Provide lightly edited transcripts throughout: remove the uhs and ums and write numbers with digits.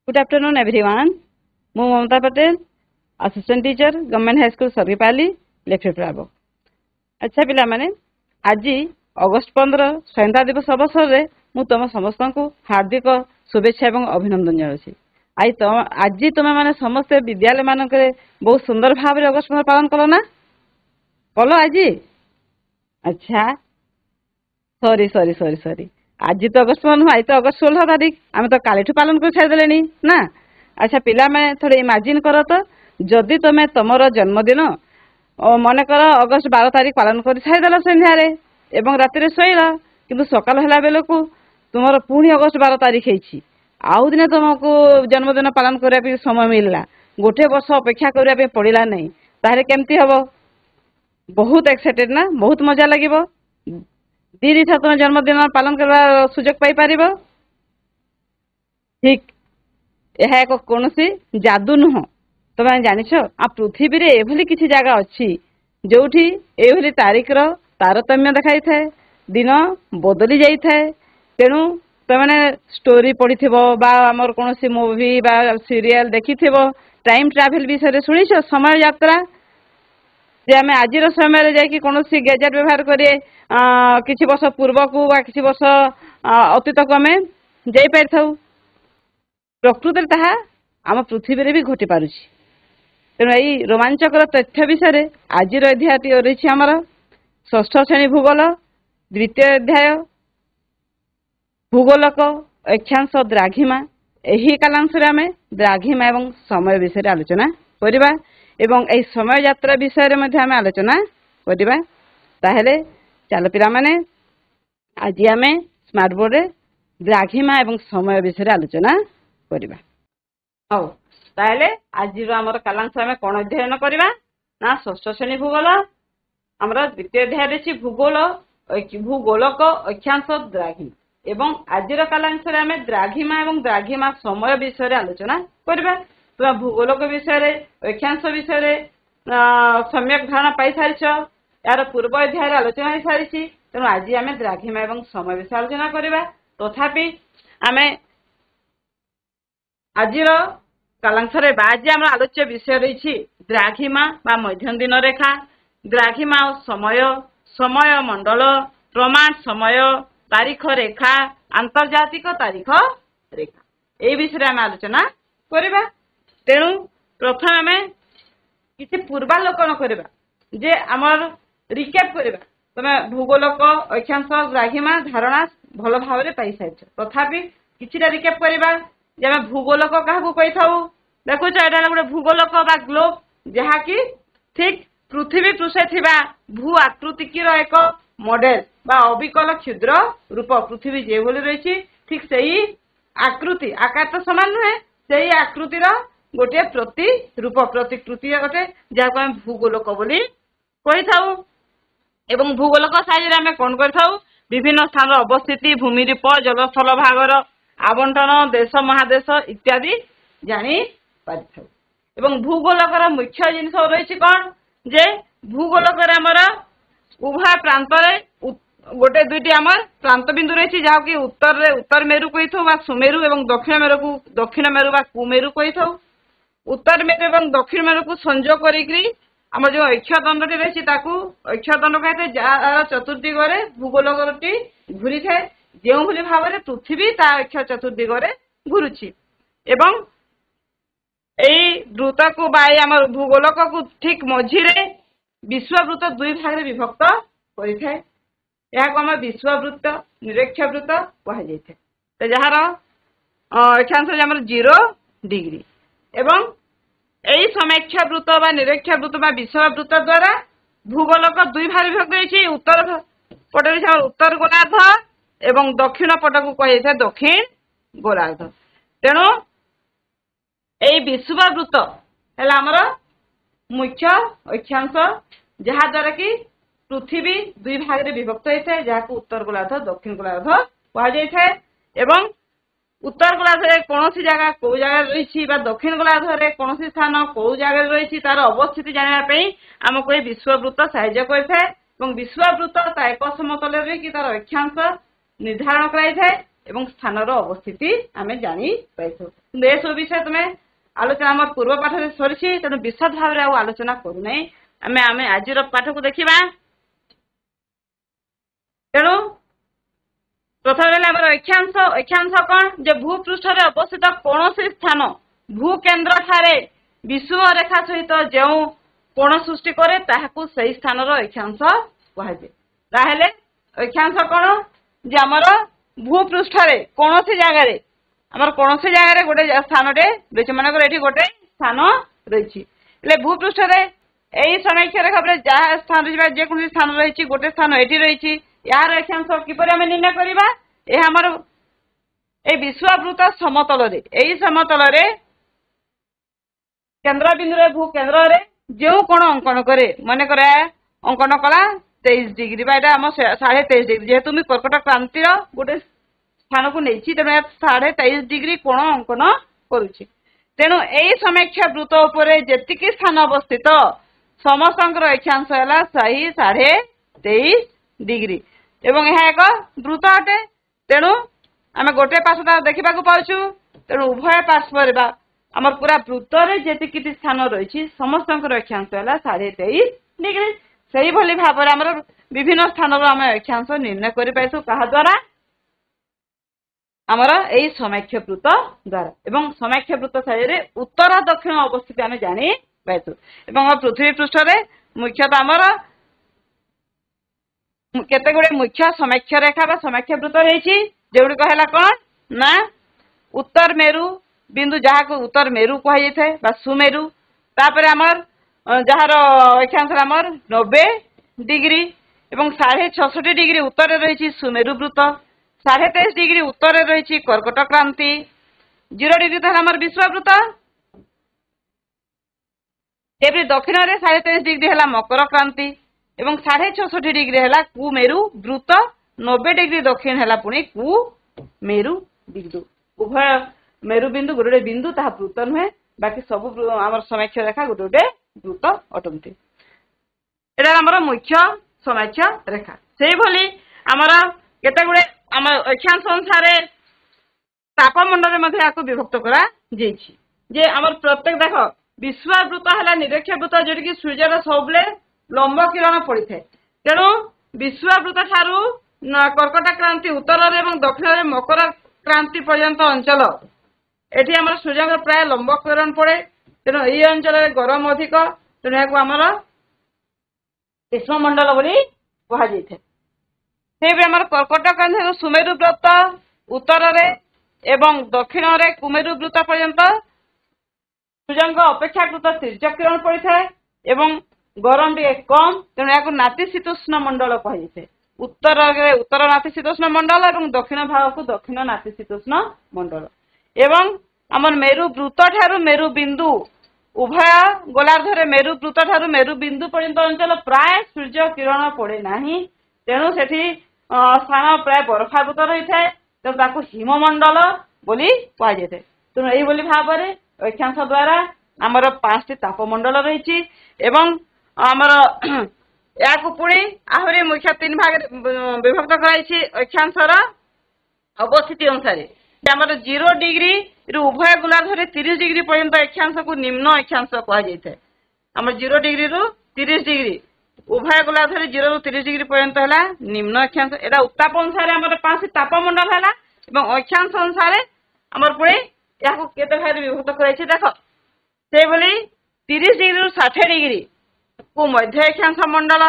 Good afternoon, everyone. ମୁଁ Mamata Patel, assistant teacher government high school Sargipali ଲେଫ୍ଟ। ଆଚ୍ଛା ପିଲାମାନେ, ଆଜି ଅଗଷ୍ଟ 15 ସ୍ୱାଧୀନତା ଦିବସ ଅବସରରେ ମୁଁ ତୁମ ସମସ୍ତଙ୍କୁ ହାର୍ଦ୍ଦିକ ଶୁଭେଚ୍ଛା ଏବଂ ଅଭିନନ୍ଦନ ଜଣାଉଛି। ଆଜି ତୁମେମାନେ ସମସ୍ତେ ବିଦ୍ୟାଳୟମାନଙ୍କରେ ବହୁତ ସୁନ୍ଦର ଭାବରେ ଅଗଷ୍ଟ 15 ପାଳନ କଲ ନା? କଲ ଆଜି? ଆଚ୍ଛା, ସରି ଆଜି ତ ଅଗଷ୍ଟ 15 ନୁହଁ, ଆଜି ତ ଅଗଷ୍ଟ 16 ତାରିଖ। ଆମେ ତ କାଲିଠୁ ପାଳନ କରି ଛାଡ଼ିଦେଲେଣି ନା? ଆଚ୍ଛା ପିଲାମାନେ, ଥରେ ଇମାଜିନ୍ କର ତ, ଯଦି ତମେ ତମର ଜନ୍ମଦିନ ମନେକର ଅଗଷ୍ଟ 12 ତାରିଖ ପାଳନ କରି ଛାଡ଼ିଦେଲ ସନ୍ଧ୍ୟାରେ ଏବଂ ରାତିରେ ଶୋଇଲ, କିନ୍ତୁ ସକାଳ ହେଲା ବେଳକୁ ତୁମର ପୁଣି ଅଗଷ୍ଟ 12 ତାରିଖ ହେଇଛି। ଆଉ ଦିନେ ତୁମକୁ ଜନ୍ମଦିନ ପାଳନ କରିବା ପାଇଁ ସମୟ ମିଳିଲା, ଗୋଟେ ବର୍ଷ ଅପେକ୍ଷା କରିବା ପାଇଁ ପଡ଼ିଲା ନାହିଁ, ତାହେଲେ କେମିତି ହବ? ବହୁତ ଏକ୍ସାଇଟେଡ୍ ନା? ବହୁତ ମଜା ଲାଗିବ। ଦି ଥର ତୁମେ ଜନ୍ମଦିନ ପାଳନ କରିବା ସୁଯୋଗ ପାଇପାରିବ। ଠିକ୍, ଏହା ଏକ କୌଣସି ଯାଦୁ ନୁହଁ। ତମେ ଜାଣିଛ, ପୃଥିବୀରେ ଏଭଳି କିଛି ଜାଗା ଅଛି ଯୋଉଠି ଏଭଳି ତାରିଖର ତାରତମ୍ୟ ଦେଖାଇଥାଏ, ଦିନ ବଦଳି ଯାଇଥାଏ। ତେଣୁ ତମେ ଷ୍ଟୋରି ପଢିଥିବ ବା ଆମର କୌଣସି ମୁଭି ବା ସିରିଏଲ ଦେଖିଥିବ, ଟାଇମ୍ ଟ୍ରାଭେଲ ବିଷୟରେ ଶୁଣିଛ? ସମୟ ଯାତ୍ରା, ଯେ ଆମେ ଆଜିର ସମୟରେ ଯାଇକି କୌଣସି ଗ୍ୟାଜେଟ୍ ବ୍ୟବହାର କରି କିଛି ବର୍ଷ ପୂର୍ବକୁ ବା କିଛି ବର୍ଷ ଅତୀତକୁ ଆମେ ଯାଇପାରିଥାଉ। ପ୍ରକୃତରେ ତାହା ଆମ ପୃଥିବୀରେ ବି ଘଟିପାରୁଛି। ତେଣୁ ଏଇ ରୋମାଞ୍ଚକର ତଥ୍ୟ ବିଷୟରେ ଆଜିର ଅଧ୍ୟାୟଟି ରହିଛି ଆମର ଷଷ୍ଠ ଶ୍ରେଣୀ ଭୂଗୋଳ, ଦ୍ୱିତୀୟ ଅଧ୍ୟାୟ ଭୂଗୋଳକ ଅକ୍ଷାଂଶ ଦ୍ରାଘିମା। ଏହି କାଲାଂଶରେ ଆମେ ଦ୍ରାଘିମା ଏବଂ ସମୟ ବିଷୟରେ ଆଲୋଚନା କରିବା ଏବଂ ଏହି ସମୟ ଯାତ୍ରା ବିଷୟରେ ମଧ୍ୟ ଆମେ ଆଲୋଚନା କରିବା। ତାହେଲେ ଚାଲ ପିଲାମାନେ, ଆଜି ଆମେ ସ୍ମାର୍ଟ ବୋର୍ଡରେ ଦ୍ରାଘିମା ଏବଂ ସମୟ ବିଷୟରେ ଆଲୋଚନା କରିବା। ହଉ, ତାହେଲେ ଆଜିର ଆମର କାଲାଂଶ ଆମେ କଣ ଅଧ୍ୟୟନ କରିବା ନା ଷଷ୍ଠ ଶ୍ରେଣୀ ଭୂଗୋଳ, ଆମର ଦ୍ୱିତୀୟ ଅଧ୍ୟାୟ ଅଛି ଭୂଗୋଳକ ଅକ୍ଷାଂଶ ଦ୍ରାଘିମା ଏବଂ ଆଜିର କାଲାଂଶରେ ଆମେ ଦ୍ରାଘିମା ଏବଂ ଦ୍ରାଘିମା ସମୟ ବିଷୟରେ ଆଲୋଚନା କରିବା। ତୁମେ ଭୂଗୋଳକ ବିଷୟରେ, ଅକ୍ଷାଂଶ ବିଷୟରେ ସମ୍ୟକ ଧାରଣା ପାଇସାରିଛ, ଏହାର ପୂର୍ବ ଅଧ୍ୟାୟରେ ଆଲୋଚନା ହେଇସାରିଛି। ତେଣୁ ଆଜି ଆମେ ଦ୍ରାଘିମା ଏବଂ ସମୟ ବିଷୟରେ ଆଲୋଚନା କରିବା। ତଥାପି ଆମେ ଆଜିର କାଲାଂଶରେ ବା ଆଜି ଆମର ଆଲୋଚ୍ୟ ବିଷୟ ରହିଛି ଦ୍ରାଘିମା ବା ମଧ୍ୟଦିନ ରେଖା, ଦ୍ରାଘିମା ଓ ସମୟ, ସମୟ ମଣ୍ଡଳ, ପ୍ରମାଣ ସମୟ, ତାରିଖ ରେଖା, ଆନ୍ତର୍ଜାତିକ ତାରିଖ ରେଖା, এই ବିଷୟରେ ଆମେ ଆଲୋଚନା କରିବା। ତେଣୁ ପ୍ରଥମେ ଆମେ କିଛି ପୂର୍ବାଲୋକନ କରିବା, ଯେ ଆମର ରିକ୍ୟାପ୍ କରିବା। ତମେ ଭୂଗୋଳକ ଅକ୍ଷାଂଶ ଦ୍ରାଘିମା ଧାରଣା ଭଲ ଭାବରେ ପାଇସାରିଛ, ତଥାପି କିଛିଟା ରିକ୍ୟାପ୍ କରିବା। ଯେ ଆମେ ଭୂଗୋଳକ କାହାକୁ କହିଥାଉ? ଦେଖୁଛ, ଏଇଟା ହେଲା ଗୋଟେ ଭୂଗୋଳକ ବା ଗ୍ଲୋବ, ଯାହାକି ଠିକ ପୃଥିବୀ ପୃଷ୍ଠରେ ଥିବା ଭୂ ଆକୃତିର ଏକ ମଡେଲ ବା ଅବିକଳ କ୍ଷୁଦ୍ର ରୂପ। ପୃଥିବୀ ଯେଭଳି ରହିଛି ଠିକ ସେଇ ଆକୃତି, ଆକାର ତ ସମାନ ନୁହେଁ, ସେଇ ଆକୃତିର ଗୋଟିଏ ପ୍ରତିରୂପ, ପ୍ରତିକୃତି ଗୋଟେ, ଯାହାକୁ ଆମେ ଭୂଗୋଳକ ବୋଲି କହିଥାଉ। ଏବଂ ଭୂଗୋଳକ ସାହାଯ୍ୟରେ ଆମେ କଣ କରିଥାଉ? ବିଭିନ୍ନ ସ୍ଥାନର ଅବସ୍ଥିତି, ଭୂମିରୂପ, ଜଳସ୍ଥଳ ଭାଗର ଆବଣ୍ଟନ, ଦେଶ ମହାଦେଶ ଇତ୍ୟାଦି ଜାଣି ପାରିଥାଉ। ଏବଂ ଭୂଗୋଳକର ମୁଖ୍ୟ ଜିନିଷ ରହିଛି କଣ? ଯେ ଭୂଗୋଳକରେ ଆମର ଉଭୟ ପ୍ରାନ୍ତରେ ଗୋଟେ ଦୁଇଟି ଆମର ପ୍ରାନ୍ତ ବିନ୍ଦୁ ରହିଛି, ଯାହାକି ଉତ୍ତରରେ ଉତ୍ତର ମେରୁ କହିଥାଉ ବା ସୁମେରୁ ଏବଂ ଦକ୍ଷିଣ ମେରୁକୁ ଦକ୍ଷିଣ ମେରୁ ବା କୁମେରୁ କହିଥାଉ। ଉତ୍ତର ମେରୁ ଏବଂ ଦକ୍ଷିଣ ମେରୁକୁ ସଂଯୋଗ କରିକି ଆମର ଯୋଉ ଅକ୍ଷଦଣ୍ଡଟି ରହିଛି ତାକୁ ଅକ୍ଷଦଣ୍ଡ କହିଥାଏ, ଯାହାର ଚତୁର୍ଦିଗରେ ଭୂଗୋଳକଟି ଘୁରିଥାଏ, ଯେଉଁଭଳି ଭାବରେ ପୃଥିବୀ ତା ଅକ୍ଷ ଚତୁର୍ଦିଗରେ ଘୁରୁଛି। ଏବଂ ଏଇ ବୃତ୍ତକୁ ବା ଆମର ଭୂଗୋଳକକୁ ଠିକ ମଝିରେ ବିଶ୍ୱବୃତ୍ତ ଦୁଇ ଭାଗରେ ବିଭକ୍ତ କରିଥାଏ। ଏହାକୁ ଆମର ବିଶ୍ୱବୃତ୍ତ, ନିରକ୍ଷ ବୃତ୍ତ କୁହାଯାଇଥାଏ, ଯାହାର ଅକ୍ଷାଂଶ ଆମର 0 ଡିଗ୍ରୀ। ଏବଂ ଏହି ସମେକ୍ଷ ବୃତ୍ତ ବା ନିରକ୍ଷ ବୃତ୍ତ ବା ବିଶ୍ୱବୃତ୍ତ ଦ୍ୱାରା ଭୂଗୋଳକ ଦୁଇ ଭାଗରେ ବିଭକ୍ତ ହୋଇଛି। ଉତ୍ତର ପଟେ ରହିଛି ଆମର ଉତ୍ତର ଗୋଲାର୍ଦ୍ଧ ଏବଂ ଦକ୍ଷିଣ ପଟକୁ କୁହାଯାଇଥାଏ ଦକ୍ଷିଣ ଗୋଲାର୍ଦ୍ଧ। ତେଣୁ ଏଇ ବିଶ୍ୱବୃତ୍ତ ହେଲା ଆମର ମୁଖ୍ୟ ଅକ୍ଷାଂଶ, ଯାହା ଦ୍ୱାରା କି ପୃଥିବୀ ଦୁଇ ଭାଗରେ ବିଭକ୍ତ ହୋଇଥାଏ, ଯାହାକୁ ଉତ୍ତର ଗୋଲାର୍ଦ୍ଧ ଦକ୍ଷିଣ ଗୋଲାର୍ଦ୍ଧ କୁହାଯାଇଥାଏ। ଏବଂ ଉତ୍ତର ଗୋଲାର୍ଦ୍ଧରେ କୌଣସି ଜାଗା କୋଉ ଜାଗାରେ ରହିଛି ବା ଦକ୍ଷିଣ ଗୋଲାର୍ଦ୍ଧରେ କୌଣସି ସ୍ଥାନ କୋଉ ଜାଗାରେ ରହିଛି, ତାର ଅବସ୍ଥିତି ଜାଣିବା ପାଇଁ ଆମକୁ ଏହି ବିଶ୍ୱବୃତ୍ତ ସାହାଯ୍ୟ କରିଥାଏ। ଏବଂ ବିଶ୍ୱବୃତ୍ତ ତା ଏକ ସମତଳରେ ରହିକି ତାର ଅକ୍ଷାଂଶ ନିର୍ଦ୍ଧାରଣ କରାଯାଇଥାଏ एवं स्थानर अवस्थिति आम जानी पाइथु ए सब विषय तुम आलोचना आम पूर्व पाठ में सरी तेणु विशद भाव में आलोचना करूना आम आम आज पाठ को देखा तेणु प्रथम अक्षांश अक्षांश कौन जे भूपृष्ठ अवस्थित कौन स्थान भूकेन्द्र ठारे विषुव रेखा सहित जो कोण सृष्टि करे ताहाकू सही स्थान अक्षांश कहुए अक्षांश कौन जे आमर भूपृष्ठ कौन सी जगार आमर कौन सी जगार गोटे स्थान रही मनकर ये गोटे स्थान रही भूपृष्ठ यही समीक्षा रेखा पर जहाँ स्थान रही जेको स्थान रही गोटे स्थान ये रही यार अक्षांश किपर आम निर्णय करवा यह आमर ए विश्ववृत्त समतल यही समतल केन्द्र बिंदु भूकेन्द्र जो कोण अंकन करे मनकर अंकन कला 23 डिग्री आम 23.5 डिग्री जेहेतु मुझे कर्कट क्रांतिर गोटे स्थान को नहीं तेणु 23.5 डिग्री कोण अंकन करुच्ची तेणु यही समीक्षा वृत्त उपर जी स्थान अवस्थित समस्त अक्षांश है सही 23.5 डिग्री एवं यह एक वृत्त अटे तेणु आम गोटे पार्श्व देखा पाचु तेणु उभय पार्श्व आम पूरा वृत्त जी स्थान रही समस्त अक्षांश है 23.5 डिग्री से भाव में आम विभिन्न स्थान आम अक्षांश निर्णय कर द्वारा आमर यही समीक्ष वृत्त द्वारा एवं समीक्ष वृत्त साइड उत्तर दक्षिण अवस्थित आम जानी पाइथु पृथ्वी पृष्ठ मुख्यतः आमर केते गुड़े मुख्य समीक्ष रेखा बा समीक्ष वृत्त रही जोड़िक है कौन ना उत्तर मेरु बिंदु जहाँ को उत्तर मेरु कहुए सुमेरु तापर आमर जार अक्षांश आमर 90 डिग्री एवं 66.5 डिग्री उत्तर रही सुमेरु वृत्त 23.5 डिग्री उत्तर रही कर्कट क्रांति 0 डिग्री तो आमर विश्ववृत्त दक्षिण में 23.5 डिग्री है मकर क्रांति एवं 66.5 डिग्री है कुमेरु वृत्त 90 डिग्री दक्षिण है पुणी कुमेरु बिंदु उभय मेरु बिंदु गोटे बिंदु ता वृत्त नुहे बाकी सब आम समीक्ष रेखा गोटे गोटे वृत्त अटंती एटा आमर मुख्य समीक्ष रेखा से भली आमर केते गुडे आम अक्षांश अनुसार तापमंडल में विभक्त करा जे आमर प्रत्येक देख विश्ववृत्त है निरक्ष वृत्त जोटी कि सूर्यर सबले लंब किरण पड़ी थे तेणु विश्ववृत्त ठारू कर्कट क्रांति उत्तर एवं दक्षिण में मकर क्रांति पर्यंत अंचल एटी आम सूर्य प्राय लंब किरण पड़े तेणु यही अंचल गरम अधिक तेणु यहाँ आमर ग्रीष्ममंडल बोली कहुई से आम कर्कट क्रांति सुमेरु वृत्त उत्तर एवं दक्षिण में कुमेरु वृत्त पर्यंत सूर्य अपेक्षाकृत तीर्य किरण पड़ी था एवं गरम टे कम तेणु यहाँ नातिशीतोष्ण मंडल कहुए उत्तर उत्तर नातिशीतोष्ण मंडल और दक्षिण भाग को दक्षिण नातिशीतोष्ण मंडल एवं आमर मेरु वृत्त ठारू मेरु बिंदु उभय गोलार्धरे मेरु वृत्त ठारू मेरु बिंदु पर्यंत अंचल प्राय सूर्य किरण पड़े ना तेणु से स्थान प्राय बरफावृत रही है तेणु हिममंडल बोली कहुए तेणु यही भाव में अक्षांश द्वारा आमर 5टी तापमंडल रही आमर या पुणी आहरी मुख्य 3 भाग विभक्त कराई अक्षांशर अवस्थिति अनुसार आमर 0 डिग्री उभय गोलार्धरे 30 डिग्री पर्यंत अक्षांश को निम्न अक्षांश कहुए आम 0 डिग्री रु 30 डिग्री उभय गोलार्धरे 0 रु 30 डिग्री पर्यंत है निम्न अक्षांश एटा उत्ताप अनुसार आमर 5 तापमंडल है अक्षांश अनुसार आमर पुणी या केते भाग विभक्त कराई देख से 30 डिग्री रु 60 डिग्री को मध्य अक्षांश मंडल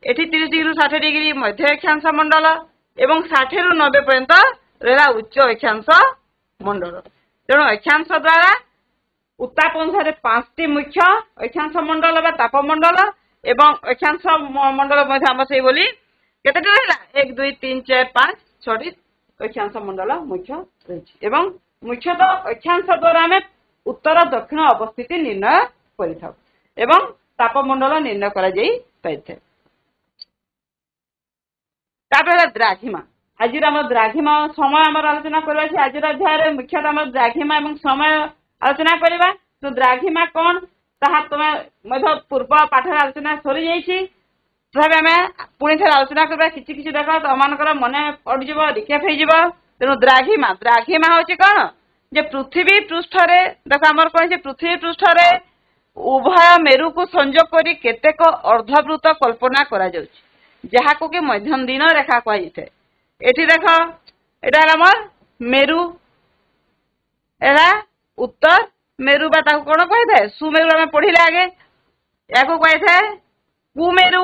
एटी 30 डिग्री रु 60 डिग्री मध्य अक्षांश मंडल एवं 60 रु 90 पर्यंत रहा उच्च अक्षांश मंडल तेणु अक्षांश द्वारा उत्ताप अनुसार 5टी मुख्य अक्षांश मंडल तापमंडल एवं अक्षांश मंडल आम से बोली केते रहा 1 2 3 4 5 6टी अक्षांश मंडल मुख्य रही मुख्यतः अक्षांश द्वारा आम उत्तर दक्षिण अवस्थिति निर्णय कर तापमंडल निर्णय करा द्राघिमा आज द्राघिमा समय आम आलोचना करवा आज अध्याय मुख्यतः द्राघिमा और समय आलोचना करवा तो द्राघिमा कौन ताहा तुम पूर्व पाठ आलोचना सरी जाइए तथापि आम पुणी थे आलोचना करवा किसी देख तुम मन पड़ज रिकेप हो तेणु द्राघिमा द्राघिमा हूँ कौन जे पृथ्वी पृष्ठ देख आमर कौन पृथ्वी पृष्ठ उभय मेरु को संजोग करी केतेक अर्धवृत्त कल्पना करा जहाको कि मध्यम दिन रेखा कहुए एठी देख एटा आमर मेरु एला उत्तर मेरु बा कौन कही था सुमेरु आम पढ़िले आगे या कही था कुमेरु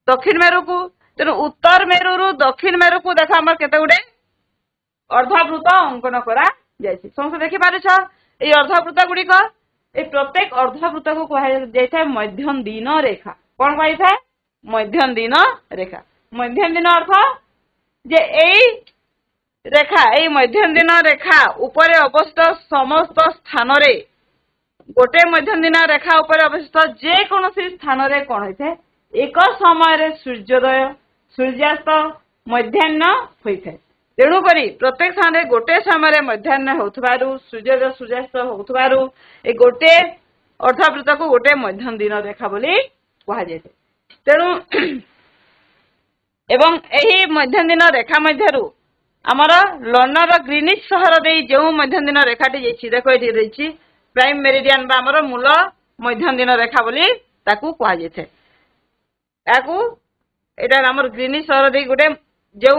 दक्षिण मेरु को तेणु उत्तर मेरु रु दक्षिण मेरु को देख आम केते गुडे अर्धवृत्त अंकन करा समस्त देखि पारुछ ए अर्धवृत्त गुड़िक ए प्रत्येक अर्धवृत्त को कह मध्यम दिन रेखा कौन कही था मध्यम दिन रेखा मध्यम दिन अर्थ जे एई रेखा ए मध्यम दिन रेखा उपरे अवस्थित समस्त स्थान रे गोटे मध्यम दिन रेखा उपरे अवस्थित जे कोनोसी स्थान रे कौन होइथे एक समय सूर्योदय सूर्यास्त मध्याह्न होइथे तेणुक प्रत्येक स्थान गोटे समय मध्याह्न होथबारु सूर्योदय सूर्यास्त होथबारु ए गोटे अर्धवृत्त को गोटे मध्यम दिन रेखा बोली कहा जाय तेणु एवं एही मध्यम दिन रेखा मध्यरु आमर लंडन ग्रीनिच सहर दे जो मध्यम दिन रेखाटी जाइछि देखो एठी रहिछि प्राइम मेरिडियन बा आमर मूल मध्यम दिन रेखा बोली ताकू कहा जाय याकू एटा आमर ग्रीनिच सहर दे गोटे जो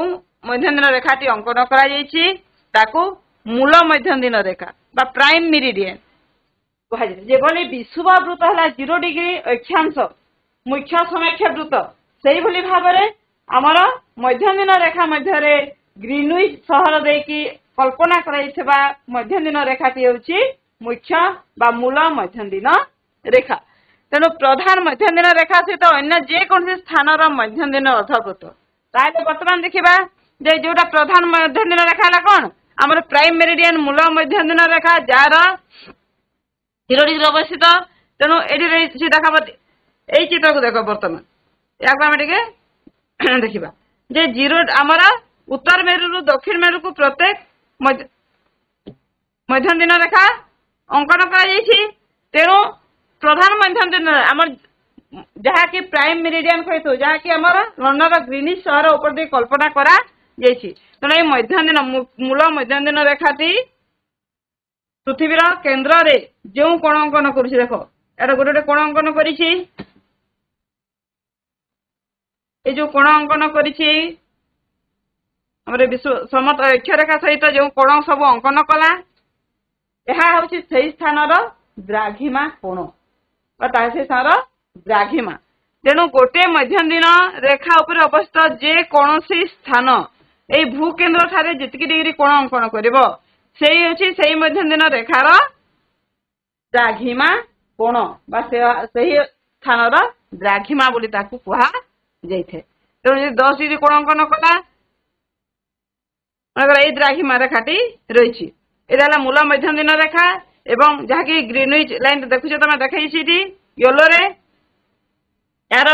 मध्यम दिन रेखाटी अंकन करा जाइछि ताकू मूल मध्यम दिन रेखा बा प्राइम मेरिडियन कहा जाय जेभली विषुववृत्त हला 0 डिग्री अक्षांश मुख्य समेक्ष वृत्त सेही भली भाबरे आमर मध्यम दिन रेखा मध्यरे ग्रीनविच सहर देकी कल्पना कराइथिबा मध्यम दिन रेखाटी होछि मुख्य बा मूल मध्यम दिन रेखा तेणु प्रधान मध्यम दिन रेखा सहित अन्य जे कौन स्थान मध्यम दिन अर्धवृत्त ताले वर्तमान देखिबा जे जोटा प्रधान मध्यम दिन रेखा है कौन आमर प्राइम मेरिडियन मूल मध्यम दिन रेखा जार 0 डिग्री अवस्थित तेणु ये देखा यही चित्र को देख बर्तमान या देखा जे 0 आमर उत्तर मेरु रु दक्षिण मेरु को प्रत्येक मध्यम दिन रेखा अंकन कर तेणु प्रधान मध्यम दिन आमर जहाँकि प्राइम मेरिडियन कही जहाँकि आमर लंडन ग्रीनिच सहर ऊपर दे कल्पना करा तेणु ये मध्यम दिन मूल मध्यम दिन रेखाटी पृथ्वीर केन्द्र रे जो कोण अंकन कर देख यार गोटे गोटे कोण अंकन कर जो कोण अंकन कर विश्व समत अक्षरेखा सहित जो कोण सब अंकन कला यह हूँ से स्थान द्राघिमा कोण से स्थान द्राघिमा तेणु गोटे मध्यम दिन रेखा उपर अवस्थित जे कौन स्थान ये भूकेन्द्र ठारे जितकी डिग्री कोण अंकन करिवो सेही होछि सेही मध्यम दिन रेखार द्राघिमा कोण बा सेही स्थान द्राघिमा बोली ताकू कहा जाइथे तेणु 10 डिग्री कोण अंकन कला ये द्राघिमा रेखाटी रही एला मूल मध्यम दिन रेखा एवं जहाँकि ग्रीनविच लाइन देखुछ तुम देखी येलो रे यार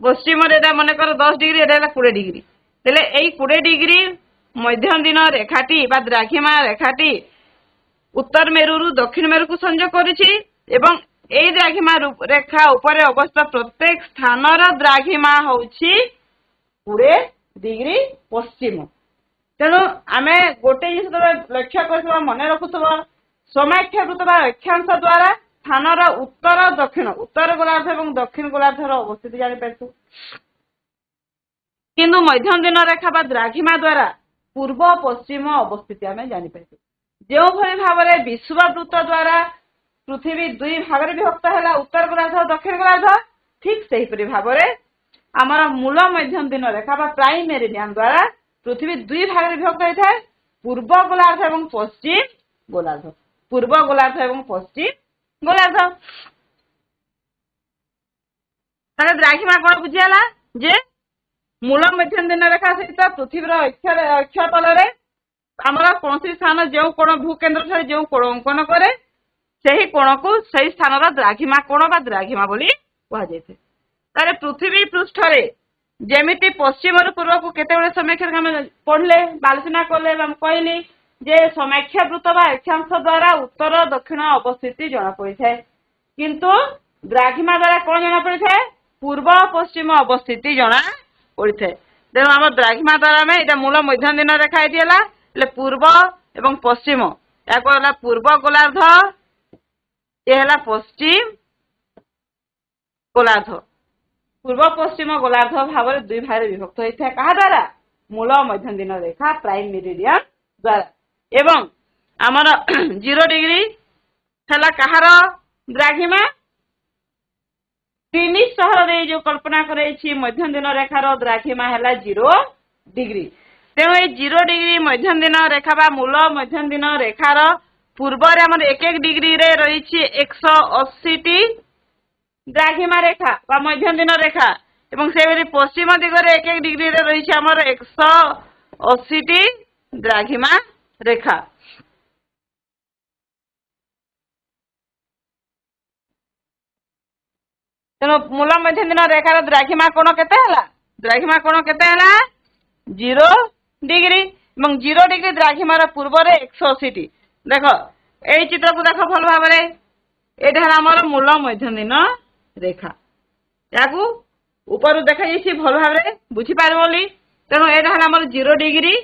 पश्चिम मन कर 10 डिग्री 20 डिग्री तेले यही 20 डिग्री मध्यम दिन रेखाटी बा द्राघिमा रेखाटी उत्तर मेरु रु दक्षिण मेरु को संजोग करुछि एवं एई द्राघिमा रेखा ऊपर अवस्थित प्रत्येक स्थानर द्राघिमा होछि 20 डिग्री पश्चिम तेणु आम गोटे जिन लक्ष्य कर मन रखुव समाख्य वृत्त अक्षांश द्वारा स्थानर उत्तर दक्षिण उत्तर गोलार्ध और दक्षिण गोलार्धर अवस्थिति जापर किंतु मध्यम दिन रेखा बा द्राघिमा द्वारा पूर्व पश्चिम अवस्थिति आम जापर जो भाव में विषुववृत्त द्वारा पृथ्वी 2 भाग में विभक्त है उत्तर गोलार्ध और दक्षिण गोलार्ध ठीक से भाव में आमर मूल मध्यम दिन रेखा बा प्राइम मेरिडियन द्वारा पृथ्वी 2 भाग में विभक्त होता है पूर्व गोलार्ध और पश्चिम गोलार्ध पूर्व गोलार्ध और पश्चिम गोलार्ध द्राघिमा कौन बुझीगला जे मूल मध्यम दिन रेखा सहित पृथ्वीर अक्षतल आमर कौन स्थान जो कोण भूकेन्द्र जो कोण अंकन करे से कोण को सही स्थान द्राघिमा कोण बा द्राघिमा बोली कहुए पृथ्वी पृष्ठ जेमिति पश्चिम पूर्व को केते समीक्षा पढ़ले आलोचना कले कहली जे समीक्षा वृत्त अक्षांश द्वारा उत्तर दक्षिण अवस्थिति जना पड़ी था किंतु द्राघिमा द्वारा कौन जना पड़ी था पूर्व पश्चिम अवस्थिति जना पड़ी था तेणु आम द्राघिमा द्वारा आम ये मूल मध्यम रेखा ये पूर्व एवं पश्चिम या पूर्व गोलार्ध ये है पश्चिम गोलार्ध पूर्व पश्चिम गोलार्ध भाव में दुई भाग विभक्त होता है क्या द्वारा मूल मध्यम रेखा प्राइम मेरिडियन द्वारा एवं आमर 0 डिग्री है कहार द्राघिमा फिनिश सहर जो कल्पना कर मध्यम रेखार द्राघिमा है 0 डिग्री तेणु ये 0 डिग्री मध्यम रेखा बा मूल मध्यम रेखार पूर्व एक एक डिग्री रे रही 180 द्राघिमा रेखा बा मध्यम रेखा एवं से पश्चिम दिगरे एक एक डिग्री रे रही 180 द्राघिमा रेखा तेणु मूल मध्यम रेखार द्राघिमा कोण केते हला द्राघिमा कोण केते हला 0 डिग्री एवं 0 डिग्री द्राघिमार पूर्व रे 180 देख ए चित्र को देख भल भाव ये आमर मूल मध्यम रेखा या ऊपर देखा भल भाव बुझीपार बोली तेणु यहाँ आमर 0 डिग्री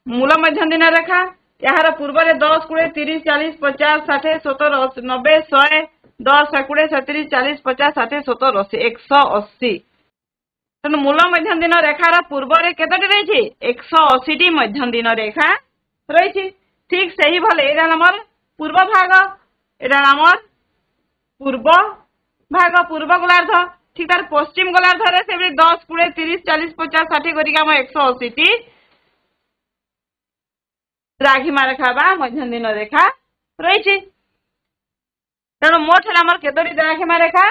मूल मध्यम रेखा यार पूर्व 10 20 30 40 50 60 70 90 100 10 20 30 40 50 60 70 80 180 तेणु मूल मध्यम रेखार पूर्व केतोटी रही 180 मध्यम रेखा रही ठीक से ही भले ये आमर पूर्व भाग एटा आमर पूर्व भाग पूर्व गोलार्ध ठीक तार पश्चिम गोलार्ध से 10 20 30 40 50 60 करके 180 द्राघिमा रेखा बा मध्यम रेखा रही तेणु मोट है आमर केतोटी द्राघिमा रेखा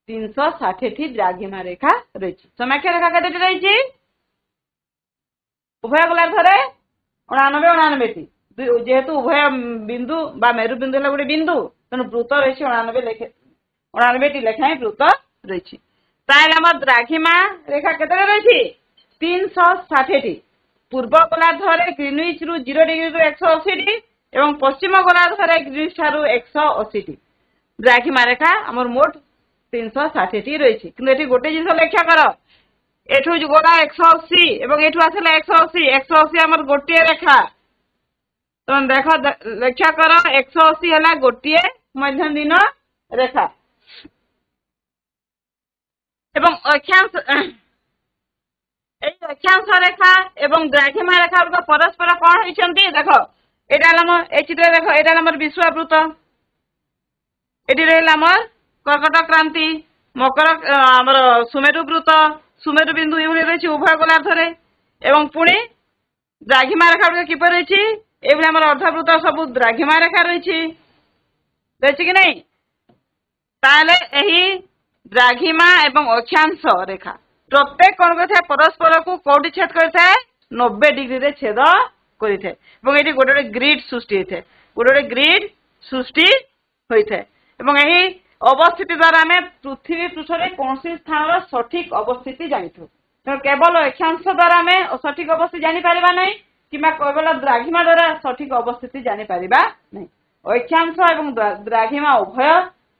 360 द्राघिमा रेखा रही समाख्या रेखा केतोटी रही उभय गोलार्ध 99 99 जेहेतु उभय बिंदु बा मेरु बिंदु है गोटे बिंदु तेणु वृत्त रही 99 लेखाएं वृत्त रही ताम द्राघिमा रेखा केतरे रही 360 पूर्व गोलार्ध ग्रीनविच रु 0 डिग्री रु 180 एवं पश्चिम गोलार्ध ग्रीनविच ठारू 180 द्राघिमा रेखा आमर मोट 360 रही कि गोटे जिन लक्ष्य कर एठू गोला 180 एवं एठू आसला 180 180 आमर गोटे रेखा तुम देख लक्ष्य कर 180 है गोटे मध्यम रेखा एवं अक्षांश अक्षांश रेखा एवं द्राघिमा रेखा परस्पर कौन होती देख ये चित्र देख यहाँ विश्ववृत्त ये रहा कर्कट क्रांति मकर आमर सुमेरु वृत्त सुमेरु बिंदु ये रही उभय गोलार्ध एवं पुणी द्राघिमा रेखा किपर रही ये अर्धवृत्त सब द्राघिमा रेखा रही कि नहीं ताले यही द्राघिमा एवं अक्षांश रेखा प्रत्येक कौन कर परस्पर को कौटी छेद करता है 90 डिग्री रे छेद करते गोटे गोटे ग्रिड सृष्टि होता है गोटे ग्रिड सृष्टि होता है यही अवस्थिति द्वारा आम पृथ्वी पृष्ठ कौन स्थान सठिक अवस्थिति जानी केवल अक्षांश द्वारा आम सठिक अवस्थिति जापर ना कि केवल द्राघिमा द्वारा सठिक अवस्थिति जापर ना अक्षांश एवं द्राघिमा उभय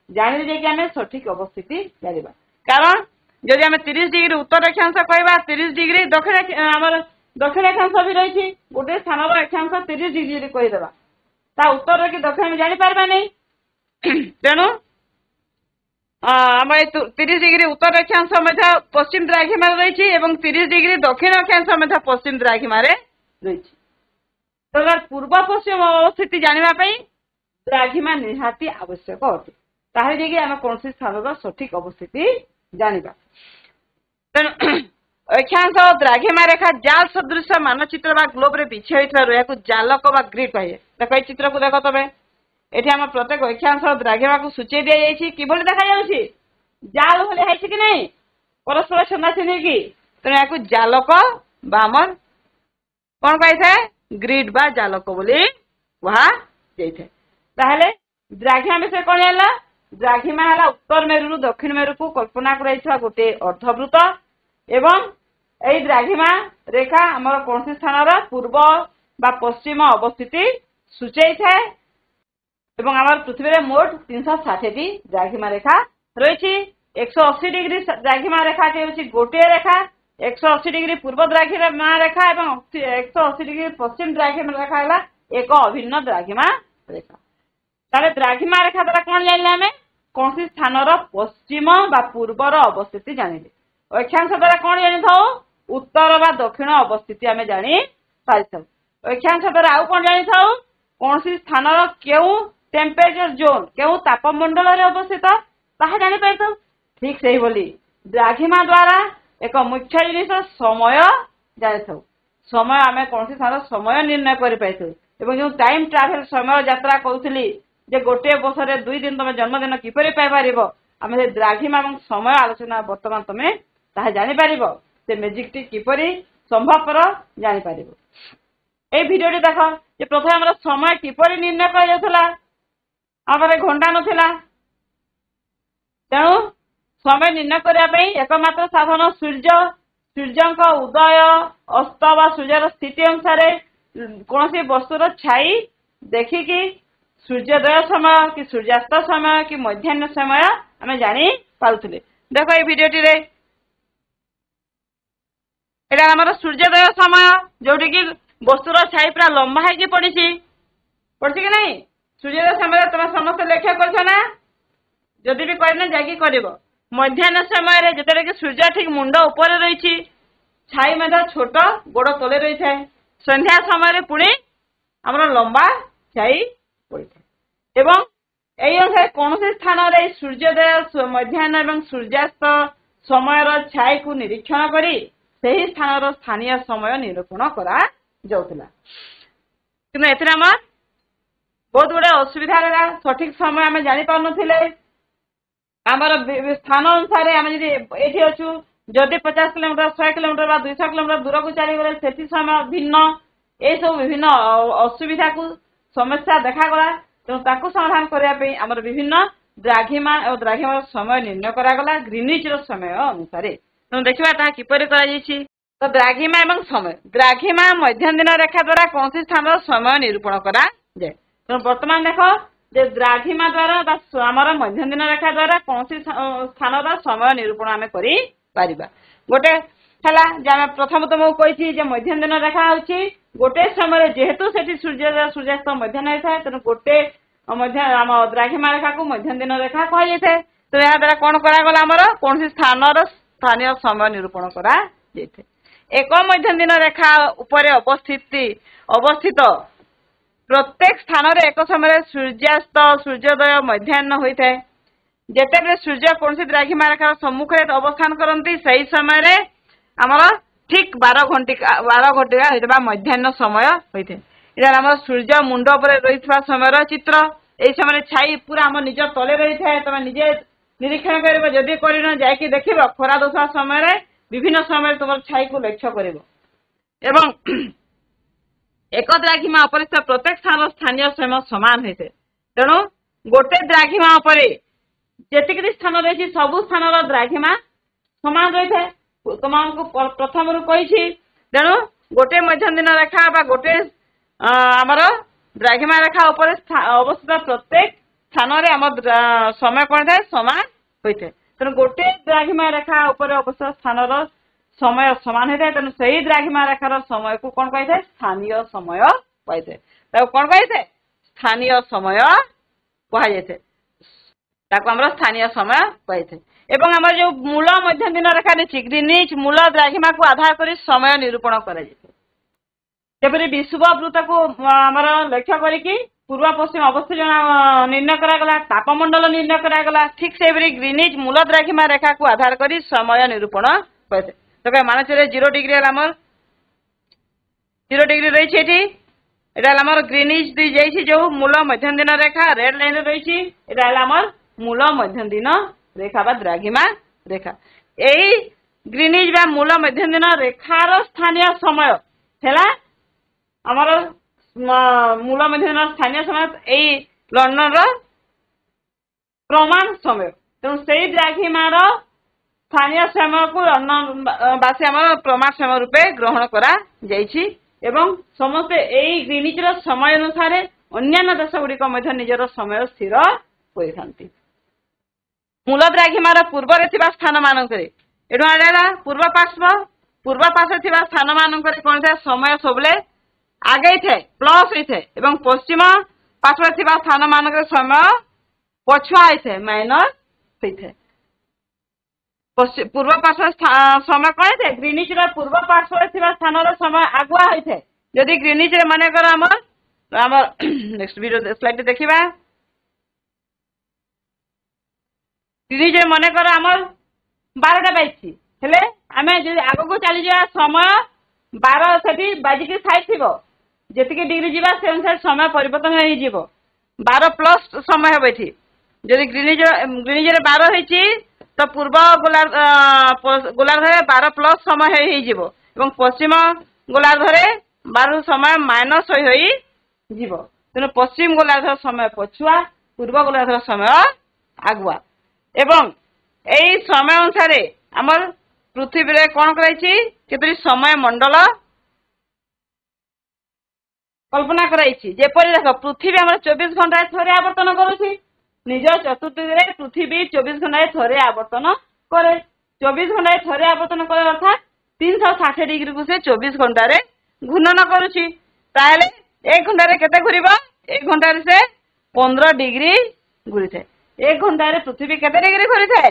जानी जे आम सठिक अवस्थिति जाना कारण जदि आम 30 डिग्री उत्तर अक्षांश कहवा 30 डिग्री दक्षिण अक्षांश भी रही गोटे स्थान अक्षांश 30 डिग्री कहीदेवा ता उत्तर कि दक्षिण जापर नहीं तेणु आम 30 डिग्री उत्तर अक्षांश पश्चिम द्राघिमा रही 30 डिग्री दक्षिण अक्षांश पश्चिम द्राघिमा रही तो पूर्व पश्चिम अवस्थिति जानापी द्राघिमा निहाती आवश्यक अटे ताहे जे आम कौन स्थान सठिक अवस्थिति जाना तेणु अक्षांश द्राघिमा रेखा जाल सदृश मानचित्र बा ग्लोब रे बिछे होता जालक बा ग्रिड कहे देख ये चित्र को देख तबे ये आम प्रत्येक अक्षांश द्राघिमा को सूचे दि जाइए किभली देखा जाल भाई कि नहीं परस्पर छंदा छंदी की तेणु या जालक बामर कौन कही ग्रिड बा जालक बोली कहा ताहले द्राघिमा विषय कौन है द्राघिमा है उत्तर मेरु दक्षिण मेरु को कल्पना कर गोटे अर्धवृत्त एवं यही द्राघिमा रेखा आमर कौन स्थान पूर्व बा पश्चिम अवस्थिति सूचई थाए एवं आमर पृथ्वी रे मोट 360 द्राघिमा रेखा रही 180 डिग्री द्राघिमा रेखा गोटे रेखा 180 डिग्री पूर्व द्राघिमा रेखा एवं 180 डिग्री पश्चिम द्राघिमा रेखा है एक अभिन्न द्राघिमा रेखा। ताले द्राघिमा रेखा द्वारा कौन जानिले आमे कौन सी स्थान पश्चिम बा पूर्वर अवस्थिति जानिले। अक्षांश द्वारा कौन जानी था उत्तर बा दक्षिण अवस्थिति आमे जानी पारि था। अक्षांश द्वारा आउ कौन जानी था कौन सी स्थान केउ टेम्परेचर जोन केउ तापमंडल रे अवस्थित ताहा जानी पारि था। ठीक सही बोली द्राघिमा द्वारा एक मुख्य जिनिस समय जानी था। समय आमे कौन सी स्थान समय निर्णय कर पाइ था एवं जो टाइम ट्रैवल समय यात्रा कहउतली जे गोटे वर्ष 2 दिन तुम जन्मदिन किपरि पाइ पारिबो आमे द्राघिमा एवं समय आलोचना वर्तमान तुम ताहा जानि पारिबो से मैजिक टी किपरि संभवपर जानि पारिबो। ए भिडियो टी देखो जे प्रथम हमर समय किपरि निर्णय कर जाथला हमरे घंटा नथिला तेणु समय निर्णय करिया पई एकमात्र साधन सूर्यंक उदय अस्त वा सूर्यर स्थिति अनुसार कौन सी वस्तुर छाई देखिकी सूर्योदय समय कि सूर्यास्त समय कि मध्याह्न समय आम जानी पारुथिले। देखो ये भिडियोटी रे एटा हमर सूर्योदय समय जोटी कि वस्तुर छाई पूरा लंबा है कि पड़ी कि नहीं सूर्योदय समय तुम समस्त लक्ष्य करछ ना जदि भी करना जाकी करबो। मध्याह्न समय रे जेतरे कि सूर्य ठीक मुंड ऊपर रही छाई में छोट गोड़ तले रही है। संध्या समय पुणी आमर लंबा छाई पड़ी था एवं यही अनुसार कौन से स्थान रे सूर्योदय मध्याह्न एवं सूर्यास्त समय छाई को निरीक्षण करी सही स्थान स्थानीय समय निरूपण करा जाउतला। किंतु एथरे हमर बहुत गुड़े असुविधा रहा सठिक समय आम जानी पार नथिले। आमर स्थान अनुसार आम ये अच्छु जदि 50 किलोमीटर 100 किलोमीटर 200 किलोमीटर दूर को चली गले से समय भिन्न ये सब विभिन्न असुविधा को समस्या देखागला। तेणु ताकू समाधान करने आमर विभिन्न द्राघिमा और द्राघिमार समय निर्णय करागला ग्रीनिच समय अनुसार। तेणु देखा किपरि तो द्राघिमा एवं समय द्राघिमा मध्य दिन रेखा द्वारा कौन सी स्थान समय निरूपण करा जाए। तेणु वर्तमान देख जे द्राघिमा द्वारा आमर मध्य दिन रेखा द्वारा कौन सी स्थान समय निरूपण आम कर गोटे है प्रथम तुमको कही मध्य दिन रेखा हूँ गोटे समय जेहेतु से सूर्योदय सूर्यास्त मध्याह्न होता है तेणु गोटे आम द्राघिमा रेखा को मध्य दिन रेखा कह जाए। तो यहाँ द्वारा कौन करागला आमर कौन सी स्थान स्थानीय समय निरूपण करा जाए। एक मध्य दिन रेखा उपर अवस्थित प्रत्येक स्थान रे एक समय सूर्यास्त सूर्योदय मध्याह्न होता है। जेते सूर्य कौन सी द्राघिमा रेखा सम्मुख अवस्थान करती सही समय आमर ठीक 12 घंटा मध्याह्न समय होता है। इधर आम सूर्य मुंड पर रही समय चित्र यही समय छाई पूरा आम निज तले रही है। तुम निजे निरीक्षण कर जदि कर जाकि देख खरा दशा समय विभिन्न समय तुम छाई को लक्ष्य कर एक द्राघिमा अपरिस्थ प्रत्येक स्थान स्थानीय समय समान होते तेणु गोटे द्राघिमा जेतिक स्थान रही सबु स्थान द्राघिमा समान रही है। तुमको प्रथम रू कही तेणु गोटे मध्य दिन रेखा गोटे आमर द्राघिमा रेखा उपर अवस्थित प्रत्येक स्थान आम समय कौन था समान होता है। तेणु गोटे द्राघिमा रेखा उपर अवस्थित स्थान समय समान होता है। तेणु सही द्राघिमा रेखार समय को कौन कही था स्थानीय समय कही था। कौन कही थे स्थानीय समय कहुए स्थानीय समय कही थे। एवं आम जो मूल मध्य दिन रेखा रही ग्रीनिच मूल द्राघिमा को आधार कर समय निरूपण कर विषुव वृत्त को आमर लक्ष्य करके पूर्व पश्चिम अवस्थित निर्णय करागला तापमंडल निर्णय करागला। ठीक से ग्रीनिच मूल द्राघिमा रेखा को आधार कर समय निरूपण करते। तो क्या मानचित्र 0 डिग्री आमर 0 डिग्री रही है ग्रीनिच दी जाइए जो मूल मध्य दिन रेखा रेड लाइन रही है मूल मध्य दिन रेखा बा द्राघिमा रेखा। यही ग्रीनिच बा मूल मध्य दिन रेखार स्थानीय समय है आमर मूल मध्य दिन स्थानीय समय यही लंडन प्रमाण समय। तेणु से द्राघिमार स्थानीय समय को लंडनवासी आम प्रमाण समय रूपे ग्रहण करा जाइछि एवं समस्त यही ग्रीनिचर समय अनुसार अन्य देश गुड़िक निजर समय स्थिर कर मूल द्राघिमार पूर्व स्थान मानक पूर्व पार्श्व पूर्व पार्श्व थिबा स्थान मानकरे कोन थाए समय सबले आगे थाए प्लस होई थाए एवं पश्चिम पार्श्व थिबा स्थान मानकरे समय पछुआ होई थाए माइनस होई थाए। पूर्व पार्श्व समय कौन थे ग्रीनिच पूर्व पार्श्व स्थान समय आगुआ होता है जदि ग्रीनिच मन कर नेक्स्ट वीडियो स्लाइड देखा ग्रीनिच मन कर आम 12टा बाजी हेले आम आग को चली जा समय 12 से बाजिक साइड थी जी डिग्री जावा से अनुसार समय परिवर्तन हो 12 प्लस समय हम ये जदि ग्रीनिच 12 होती तो पूर्व गोलार्ध 12 प्लस समय हो पश्चिम गोलार्ध 12 समय माइनस हो तेणु पश्चिम गोलार्ध समय पछुआ पूर्व गोलार्ध समय आगुआ एवं यही समय अनुसार आमर पृथ्वी रे कौन कर समय मंडल कल्पना कराई देख पृथ्वी आम 24 घंटा थे आवर्तन करुच्ची निज चतुर्थी पृथ्वी 24 घंटा थे आवर्तन करे 24 घंटा थे आवर्तन करे अर्थात 360 डिग्री को से 24 घंटे घूर्णन करुच्ची ताहले 1 घंटे केते घूर 1 घंटे से 15 डिग्री घूरी थे 1 घंटे पृथ्वी केते डिग्री घूरी थे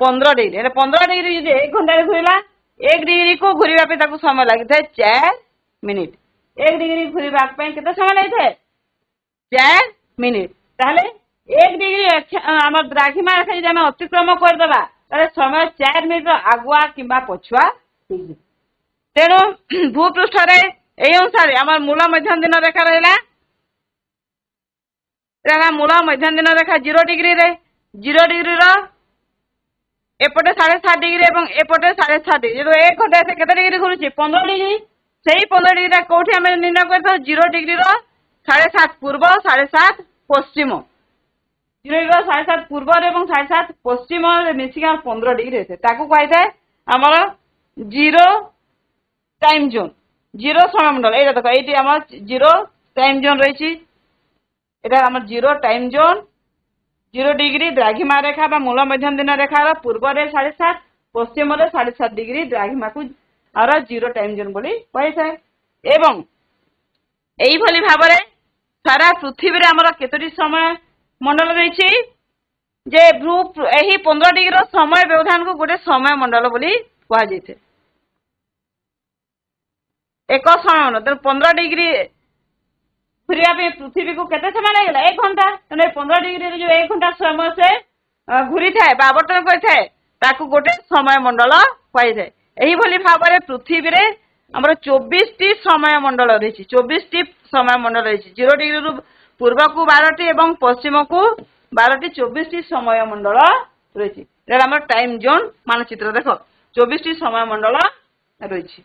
15 डिग्री 15 डिग्री जो 1 घंटे घूरला 1 डिग्री को घूरवा समय लगी था 4 मिनिट 1 डिग्री घूरवा केते समय लगी थे 4 मिनिट ताहले 1 डिग्री आम द्राघिमा रेखा जी आम अतिक्रम करदे समय 4 मिनिट आगुआ कि पछुआ तेणु भूपृष्ठ यही अनुसार आम मूल मध्यम दिन रेखा रहा मूल मध्यम दिन रेखा 0 डिग्री 0 डिग्री एपटे 7.5 डिग्री और एपटे 7.5 डिग्री जो 1 घंटे से केते डिग्री घूरुची 15 डिग्री से 15 डिग्री कौटी आम निर्णय कर 0 डिग्री 7.5 पूर्व 7.5 पश्चिम 0 डिग्री 7.5 पूर्व और 7.5 पश्चिम मिसिक 15 डिग्री कही आमर 0 टाइम जोन 0 समय मंडल ये देख ये आम 0 टाइम जोन रही आम 0 टाइम जोन 0 डिग्री द्राघिमा रेखा मूल मध्यम दिन रेखार पूर्व 7.5 पश्चिम 7.5 डिग्री द्राघिमा को आर 0 टाइम जोन बोली कही था एवं यही भाव में सारा पृथ्वी आमर केतोटी समय मंडल रही जे यही 15 डिग्री समय व्यवधान को गोटे समय मंडल बोली कहुई एक समय मंडल 15 डिग्री घूरिया पृथ्वी को केते समय लगेगा 1 घंटा तेनाली 15 डिग्री जो 1 घंटा समय से घूरी थाए आवर्तन कर गोटे समय मंडल कही थाए यही भाव में पृथ्वी रे आमर 24 टी समय मंडल रही 24 टी समय मंडल रही 0 डिग्री रु पूर्व को 12टी और पश्चिम को 12टी 24 टी समय मंडल रही आम टाइम जोन मानचित्र देख 24 टी समय मंडल रही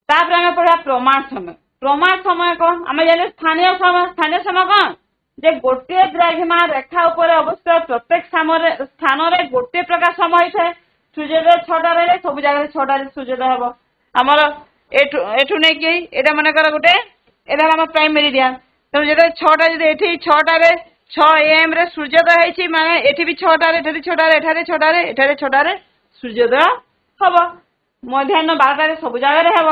पढ़ा प्रमाण समय कौन आम जाने स्थानीय समय कौन जे गोटे द्राघिमा रेखा उपर अवस्थित प्रत्येक स्थान में गोटे प्रकार समय होता है सूर्योदय 6टा रही सब जगह 6टा सूर्योदय हम आमर एठू नहीं कि मन कर गोटे आम प्राइम मेरिडियन तेणु जो 6टा जो 6टारे 6 AM रे सूर्योदय होती माने एठी भी 6टारे 6टारे सूर्योदय हम मध्याह्न 12टारे सब जगह हम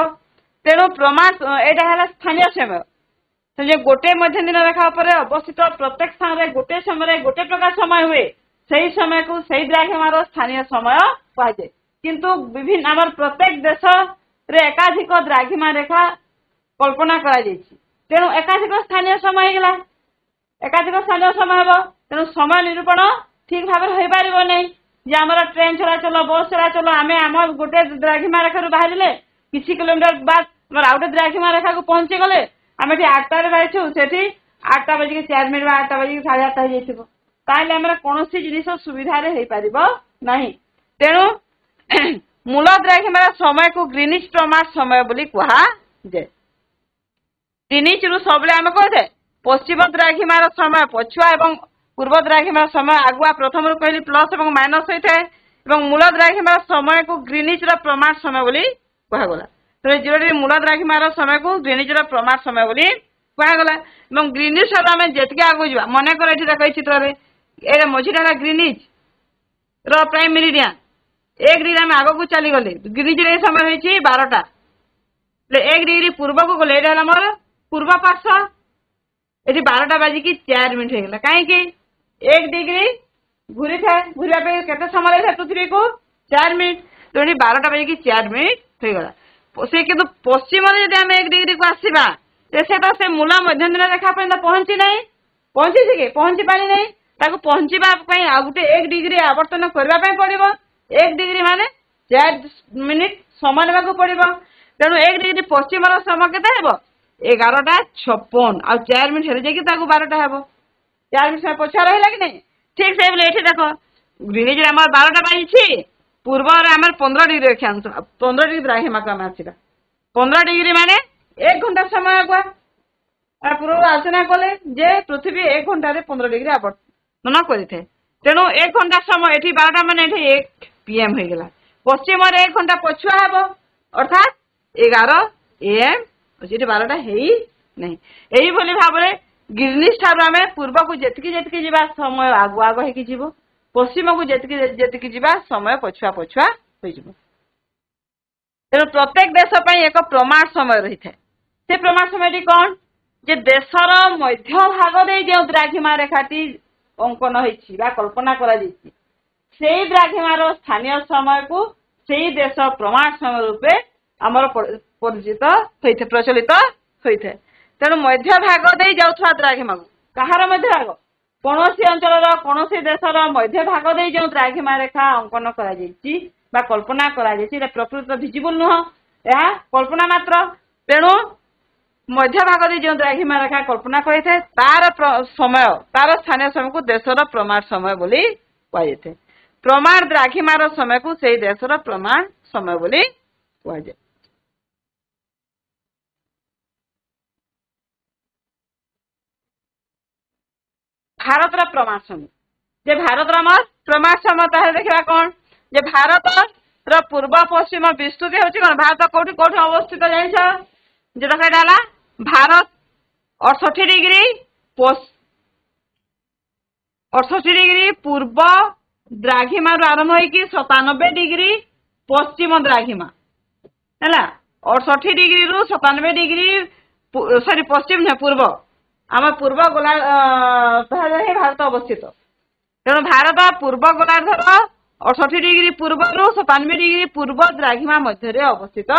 तेणु प्रमाण यहाँ स्थानीय समय जो गोटे मध्य दिन रेखा पर अवस्थित प्रत्येक स्थान में गोटे समय गोटे प्रकार समय हुए सही समय को सही द्राघिमार स्थानीय समय कहुए किंतु विभिन्न आम प्रत्येक देश रे एकाधिक द्राघिमा रेखा कल्पना तेणु एकाधिक स्थानीय समय होगा एकाधिक स्थानीय समय हम तेणु समय निरूपण ठीक भाव हो पार नहीं जे आम ट्रेन चलाचल बस चलाचल आम आम गोटे द्राघिमा रेखा बाहर किसी किलोमीटर बाद आउटे द्राघिमा रेखा को पहुंची गले आम ये 8टार बाहर से 8टा बजिक 4 मिनिट 8टा बजिक 8:30 हो कौन जिन सुविधा हो पार ना तेणु मूल द्राघिमार समय को ग्रीनिच प्रमाण समय बोली कहुए ग्रीनिच रु सब आम कहे पश्चिम द्राघिमार समय पछुआ और पूर्व द्राघिमार समय आगुआ प्रथम कहली प्लस और माइनस होता है मूल द्राघिमार समय को ग्रीनिच प्रमाण समय बोली कहगला तो 0 डिग्री मूल द्राघिमार समय को ग्रीनिच प्रमाण समय बोली कहगला ग्रीनिच आम जी आगे जा मन कर देख चित्र में मझीटा ग्रीनिच प्राइम मेरिडियन 1 डिग्री आम आग को चली गले ग्रीनिच समय होती 12टा 1 डिग्री पूर्व को गले ये मोर पूर्व पार्श्व ये 12टा बाजिकी 4 मिनिट होगा कहीं 1 डिग्री घूरी था घूरवा के समय लगे पृथ्वी को 4 मिनिट तो ये 12टा बाजिकी 4 मिनिट होगा से कि पश्चिम जब आम 1 डिग्री को आसवा से मूल मध्य दिन रेखा पर्यटन पहुंची ना पहुंची कि पहुंची पारी ना पहुंचापी आ गोटे 1 डिग्री आवर्तन करने पड़ो 1 डिग्री माने 4 मिनिट समय लेवाक पड़ो तेणु 1 डिग्री पश्चिम समय के 11:56 आ 4 मिनिट हेल्ले 12टा हे 4 मिनिट समय पछुआ रहा कि नहीं ठीक से ये देख ग्रीनिज आम 12टा बाजी पूर्व आम 15 डिग्री अक्षांश 15 डिग्री द्राघिमा को आम आसवा 15 डिग्री माने 1 घंटा समय आगुआ पूर्व आलोचना कले जे पृथ्वी 1 घंटे 15 डिग्री आवर्तन करें तेणु 1 घंटा समय ये 12टा मान 1 PM होगा पश्चिम 1 घंटा पछुआ हम अर्थात 11 AM 12टा है यही भाव में ग्रीनिच ठार आम पूर्व को जी जा समय आगु आग हो पश्चिम को जी जा समय पछुआ पछुआ हो तेणु प्रत्येक देश एक प्रमाण समय रही है से प्रमाण समय कौन जे देशर मध्य भाग दे जो द्राघिमा रेखाटी अंकन हो कल्पना से द्राघिमार स्थानीय समय को से देश प्रमाण समय रूपे आमर परिचित होते प्रचलित होता है तेणु मध्य भाग दे जाऊा द्राघिमा को कहार मध्य भाग कौन अंचल कौन देशर मध्य भाग दे जो द्राघिमा रेखा अंकन कल्पना प्रकृत भिजिबल नुह यह कल्पना मात्र तेणु मध्य भाग दे जो द्राघिमा रेखा कल्पना करें तार समय तार स्थानीय समय को देशर प्रमाण समय बोली कहुए प्रमाण द्राघिमार समय को से देशर प्रमाण समय बोली कहुए भारतर प्रमाण समय जे भारतर आम प्रमाण समय ताहे देखा कौन जे भारत पूर्व पश्चिम विस्तृति हूँ कौन भारत कौटी कौटी अवस्थित जान जो कहीटा भारत 68 डिग्री 68 डिग्री पूर्व द्राघिमा आरंभ हो 97 डिग्री पश्चिम द्राघिमा है 68 डिग्री रु 97 डिग्री सॉरी पश्चिम नुहे पूर्व आम पूर्व गोलार्ध भारत अवस्थित तेणु भारत पूर्व गोलार्धर 68 डिग्री पूर्व रु 97 डिग्री पूर्व द्राघिमा मध्य अवस्थित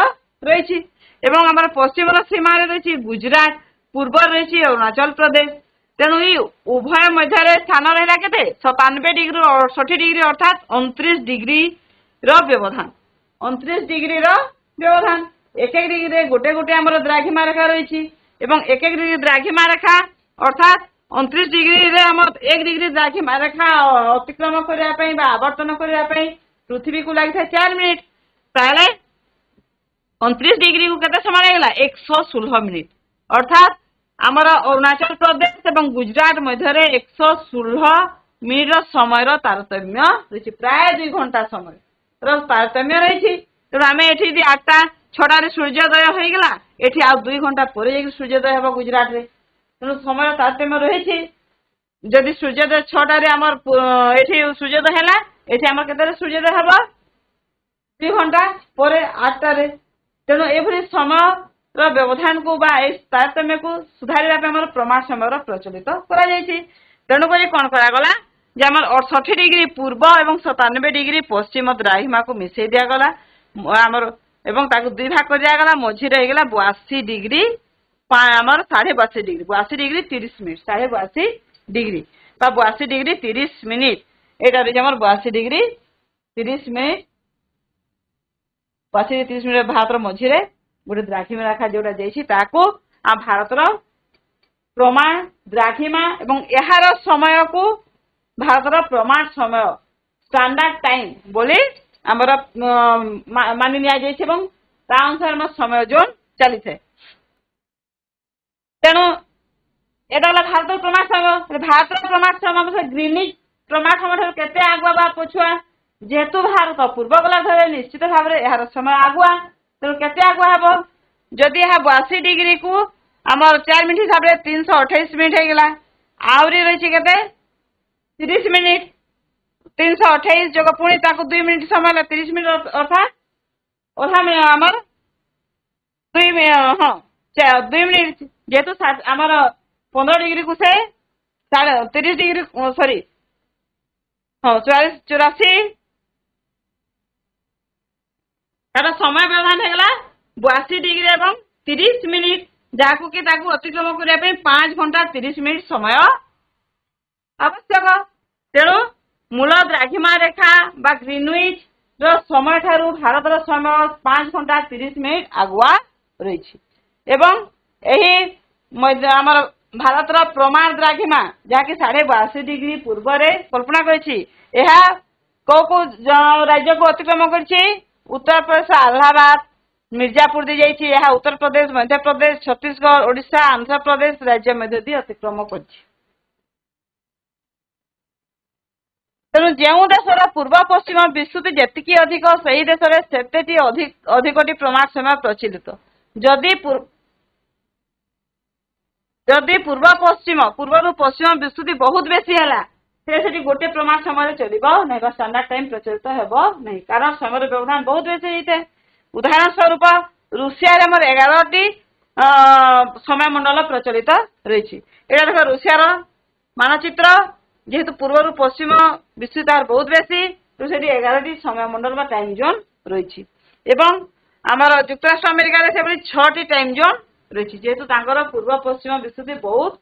रही आम पश्चिम सीमा रही गुजरात पूर्व रही अरुणाचल प्रदेश तेणु ये उभय मध्य स्थान रहा के 97 डिग्री 68 डिग्री अर्थात 29 डिग्री व्यवधान 29 डिग्री व्यवधान 1 डिग्री गोटे गोटे आम द्राघिमा रेखा रही 1 डिग्री द्राघिमा रेखा अर्थात 29 डिग्री आम 1 डिग्री द्राघिमा रेखा अतिक्रम करने आवर्तन करने पृथ्वी को लगी 4 मिनिट ताले 29 डिग्री को केते समय लगला 116 मिनिट अर्थात आमर अरुणाचल प्रदेश एवं गुजरात मध्य 116 मिनिट समय तारतम्य रही प्राय 2 घंटा समय तारतम्य रही तेणु आम ये 8टा 6टार सूर्योदय होगा ये आ 2 घंटा पर सूर्योदय हम गुजरात रे तेणु समय तारतम्य रही जदि सूर्योदय 6टार आम ये सूर्योदय है ये आम के सूर्योदय हम 2 घंटा पर 8टार तेणु ये समय व्यवधान को तारतम्य को सुधार प्रमाण समय प्रचलित तेणुक कौन करागला जे 68 डिग्री पूर्व और 97 डिग्री पश्चिम द्राघिमा को मिसई दिगला आमर एवं 2 भाग कर दिगला मझी रहीगला 82 डिग्री आमर 82.5 degree 82 degree 30 minute 82.5 degree 82 degree 30 minute यहाँ रही 82 डिग्री 30 मिनिट 82 30 मिनिट भारत मझी गोटे द्राघिमा रेखा जोड़ा जाता भारतर प्रमाण द्राघिमा एवं यार समय को भारतर प्रमाण समय स्टैंडर्ड टाइम बोली आमर मानि अनुसार समय जोन चली थे तेणु यहाँ भारत प्रमाण समय भारत प्रमाण समय ग्रीनिच प्रमाण समय केते आगुआ बा पछुआ जेहेतु भारत पूर्व गोलार्ध निश्चित भाव में यार समय आगुआ तेणु केते आगुआ हम जदि यह 82 डिग्री को आमर 4 मिनिट हिसाब से 328 मिनिट होगा आहरी रही के 30 मिनिट 328 जोग पुणी 2 मिनिट समय 30 मिनिट अर्थात आमर 2 मिनिट जेहेतु आमर 15 डिग्री को से 30 डिग्री सॉरी हाँ 44 तार समय व्यवधान होगा 82 डिग्री एवं 30 मिनिट जहाँ कि अतिक्रम करने 5 घंटा 30 मिनिट समय आवश्यक। तेणु मूल द्राघिमा रेखा बा ग्रीनविच समय ठारू भारतर समय 5 घंटा 30 मिनिट आगुआ रही एवं आमर भारतर प्रमाण द्राघिमा जहाँकि 82.5 डिग्री पूर्व कल्पना करी कौ कौ राज्य को अतिक्रम कर उत्तर प्रदेश अलाहाबाद मिर्जापुर दी जाइए यह उत्तर प्रदेश मध्य प्रदेश छत्तीसगढ़ ओडिशा आंध्र प्रदेश राज्य मध्य दी अतिक्रम कर तेणु जो देशर पूर्व पश्चिम विस्तृति जी अधिक से देश अधिक प्रमाण समय प्रचलित जदि पूर्व पश्चिम विस्तृति बहुत बेसी है गोटे प्रमाण समय चलो नहीं स्टैंडर्ड टाइम प्रचलित हेबो नहीं कारण समय व्यवधान बहुत बेसी होता है। उदाहरण स्वरूप रूसिया 11टी समय मंडल प्रचलित रही एटा देख रूसियार मानचित्र जेहेतु पूर्व पश्चिम विस्तृत बहुत बेसी तो 11टी समय मंडल बा टाइम जोन रही एवं आमर युक्तराष्ट्र अमेरिका से 6टी टाइम जोन रही जेहेतु पूर्व पश्चिम विस्तृति बहुत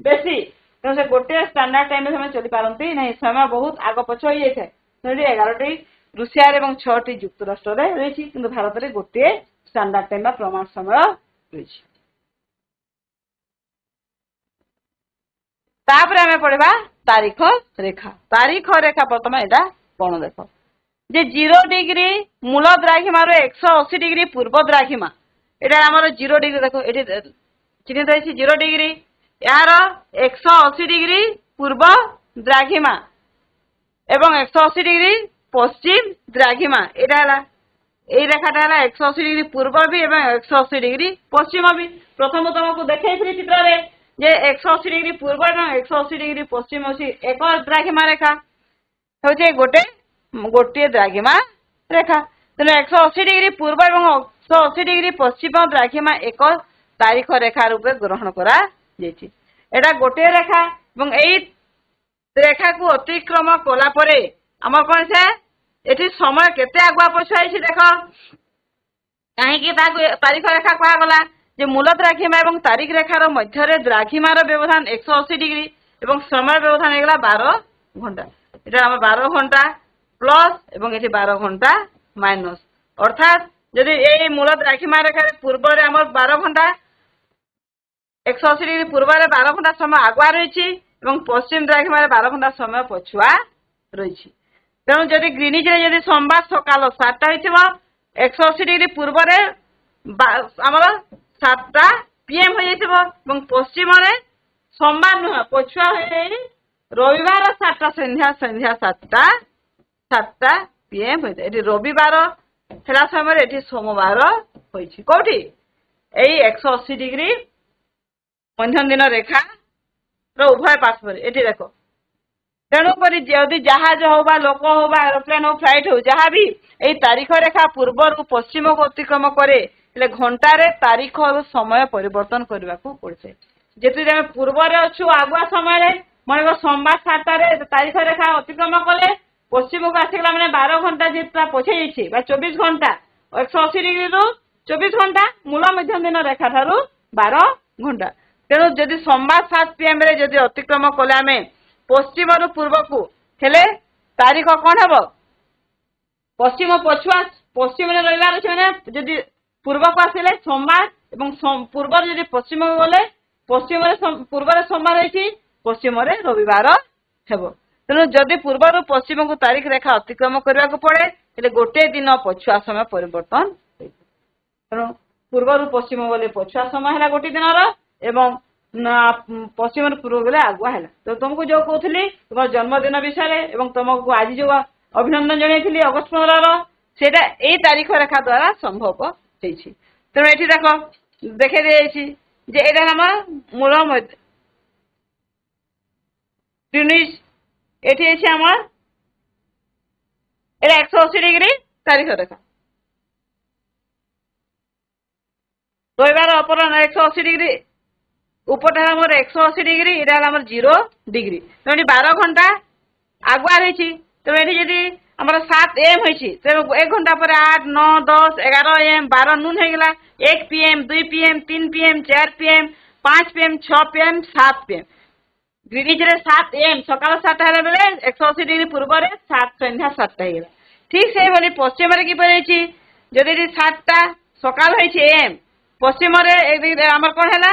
बेसी तो से गोटे स्टैंडर्ड टाइम में चली पारती नहीं समय बहुत आग पछ हो जाए 11टी रूसिया और 6टी युक्तराष्ट्र रही कि भारत में गोटे स्टैंडर्ड टाइम प्रमाण समय रही। आम पढ़ा तारीख रेखा प्रथम यहाँ कौन देख जे 0 डिग्री मूल द्राघिमार 180 डिग्री पूर्व द्राघिमा यहाँ आम 0 डिग्री देख ये चिन्हित रही 0 डिग्री यार 180 डिग्री पूर्व द्राघिमा एवं 180 डिग्री पश्चिम द्राघिमा यहाँ यही रेखाटा है 180 डिग्री पूर्व भी एवं 180 डिग्री पश्चिम भी प्रथम तुमको देखी चित्र में जे 180 डिग्री पूर्व एवं 180 डिग्री पश्चिम अच्छी एक द्राघिमा रेखा हूँ गोटे द्राघिमा रेखा तेना 180 डिग्री पूर्व एवं 180 डिग्री पश्चिम द्राघिमा एक तारीख रेखा रूपे ग्रहण करा एटा गोटे रेखा यही रेखा को अतिक्रम कला आमर कौन से ये समय केते आगुआ पछुआ देख कहीं तारीख रेखा कहगला जे मूल द्राघिमा और तारीख रेखार मध्य द्राघिमार व्यवधान 180 डिग्री और समय व्यवधान होगा 12 घंटा ये आम 12 घंटा प्लस एवं ये 12 घंटा माइनस अर्थात जदि ये मूल द्राघिमा रेखार पूर्व आम 12 घंटा 180 डिग्री पूर्व 12 घंटा समय आगुआ रही पश्चिम द्राघिमार 12 घंटा समय पछुआ रही तेणु जदि ग्रीनिच जदि सोमवार सकाल 7टा हो 180 डिग्री पूर्व आमर 7टा PM हो पश्चिम सोमवार नुह पछुआ रविवार 7टा संध्या 7टा PM होता है रविवार है समय सोमवार कौटी यही 180 डिग्री मध्यम दिन रेखा उभय पार्श्व ये देख तेणुक जदि जहाज हो लोक हो एरोप्लेन हो फ्लाइट हो जहाँ भी यही तारीख रेखा पूर्व पश्चिम को अतिक्रम करे घंटार तारीख और समय परिवर्तन करने को पड़े जी पूर्व अच्छु आगुआ समय मन सोमवार 7टार तारीख रेखा अतिक्रम कले पश्चिम को आसगला मैंने 12 घंटा जितना पछे 24 घंटा 180 डिग्री 24 घंटा मूल मध्यम दिन रेखा ठारू 12 घंटा तेणु जदि सोमवार 7 PM जदि अतिक्रम कले आम पश्चिम पूर्व को हेले तारीख कौन हम पश्चिम पछुआ पश्चिम रविवार अच्छे जदि पूर्व को आसिले सोमवार और पूर्व जदि पश्चिम को गले पश्चिम पूर्व सोमवार रही पश्चिम रविवार हेब तेणु जदि पूर्व पश्चिम को तारीख रेखा अतिक्रम करने को पड़े गोटे दिन पछुआ समय परिवर्तन तेणु पूर्व पश्चिम गले पछुआ समय है गोटे दिन एवं पश्चिम पूर्व गले आगुआ है तो तुमको जो कहती तुम जन्मदिन विषय तुमको आज जो अभिनंदन जन अगस्ट 15 से तारीख रेखा द्वारा संभव हो तेणु ये देख देखे दी आम मूल ग्रीनिच ये आम এটা 180 ডিগ্রি তারিখ রেখা। রবিবার অপরাহ্ন 180 ডিগ্রি, উপরটা হল আমার 180 ডিগ্রি, এটা হল আমার 0 ডিগ্রি। তেমনি 12 ঘন্টা আগুয়া রয়েছে। তেমন এটি যদি আমার 7 AM হয়েছে, তেমন 1 ঘন্টা পরে 8, 9, 10, 11 AM, 12 নুন হয়ে গেল, 1 PM, 2 PM, 3 PM, 4 PM, 5 PM, 6 PM, 7 PM। গ্রিনিচরে 7 AM সকাল 7টা হলে বেলে 180 ডিগ্রি পূর্বরে 7 সন্ধ্যা 7টা হয়ে গেল। ঠিক সেইভাবে পশ্চিমরে কি পড়েছি, যদি 7টা সকাল হয়েছে AM, পশ্চিমরে আমার কোণ হল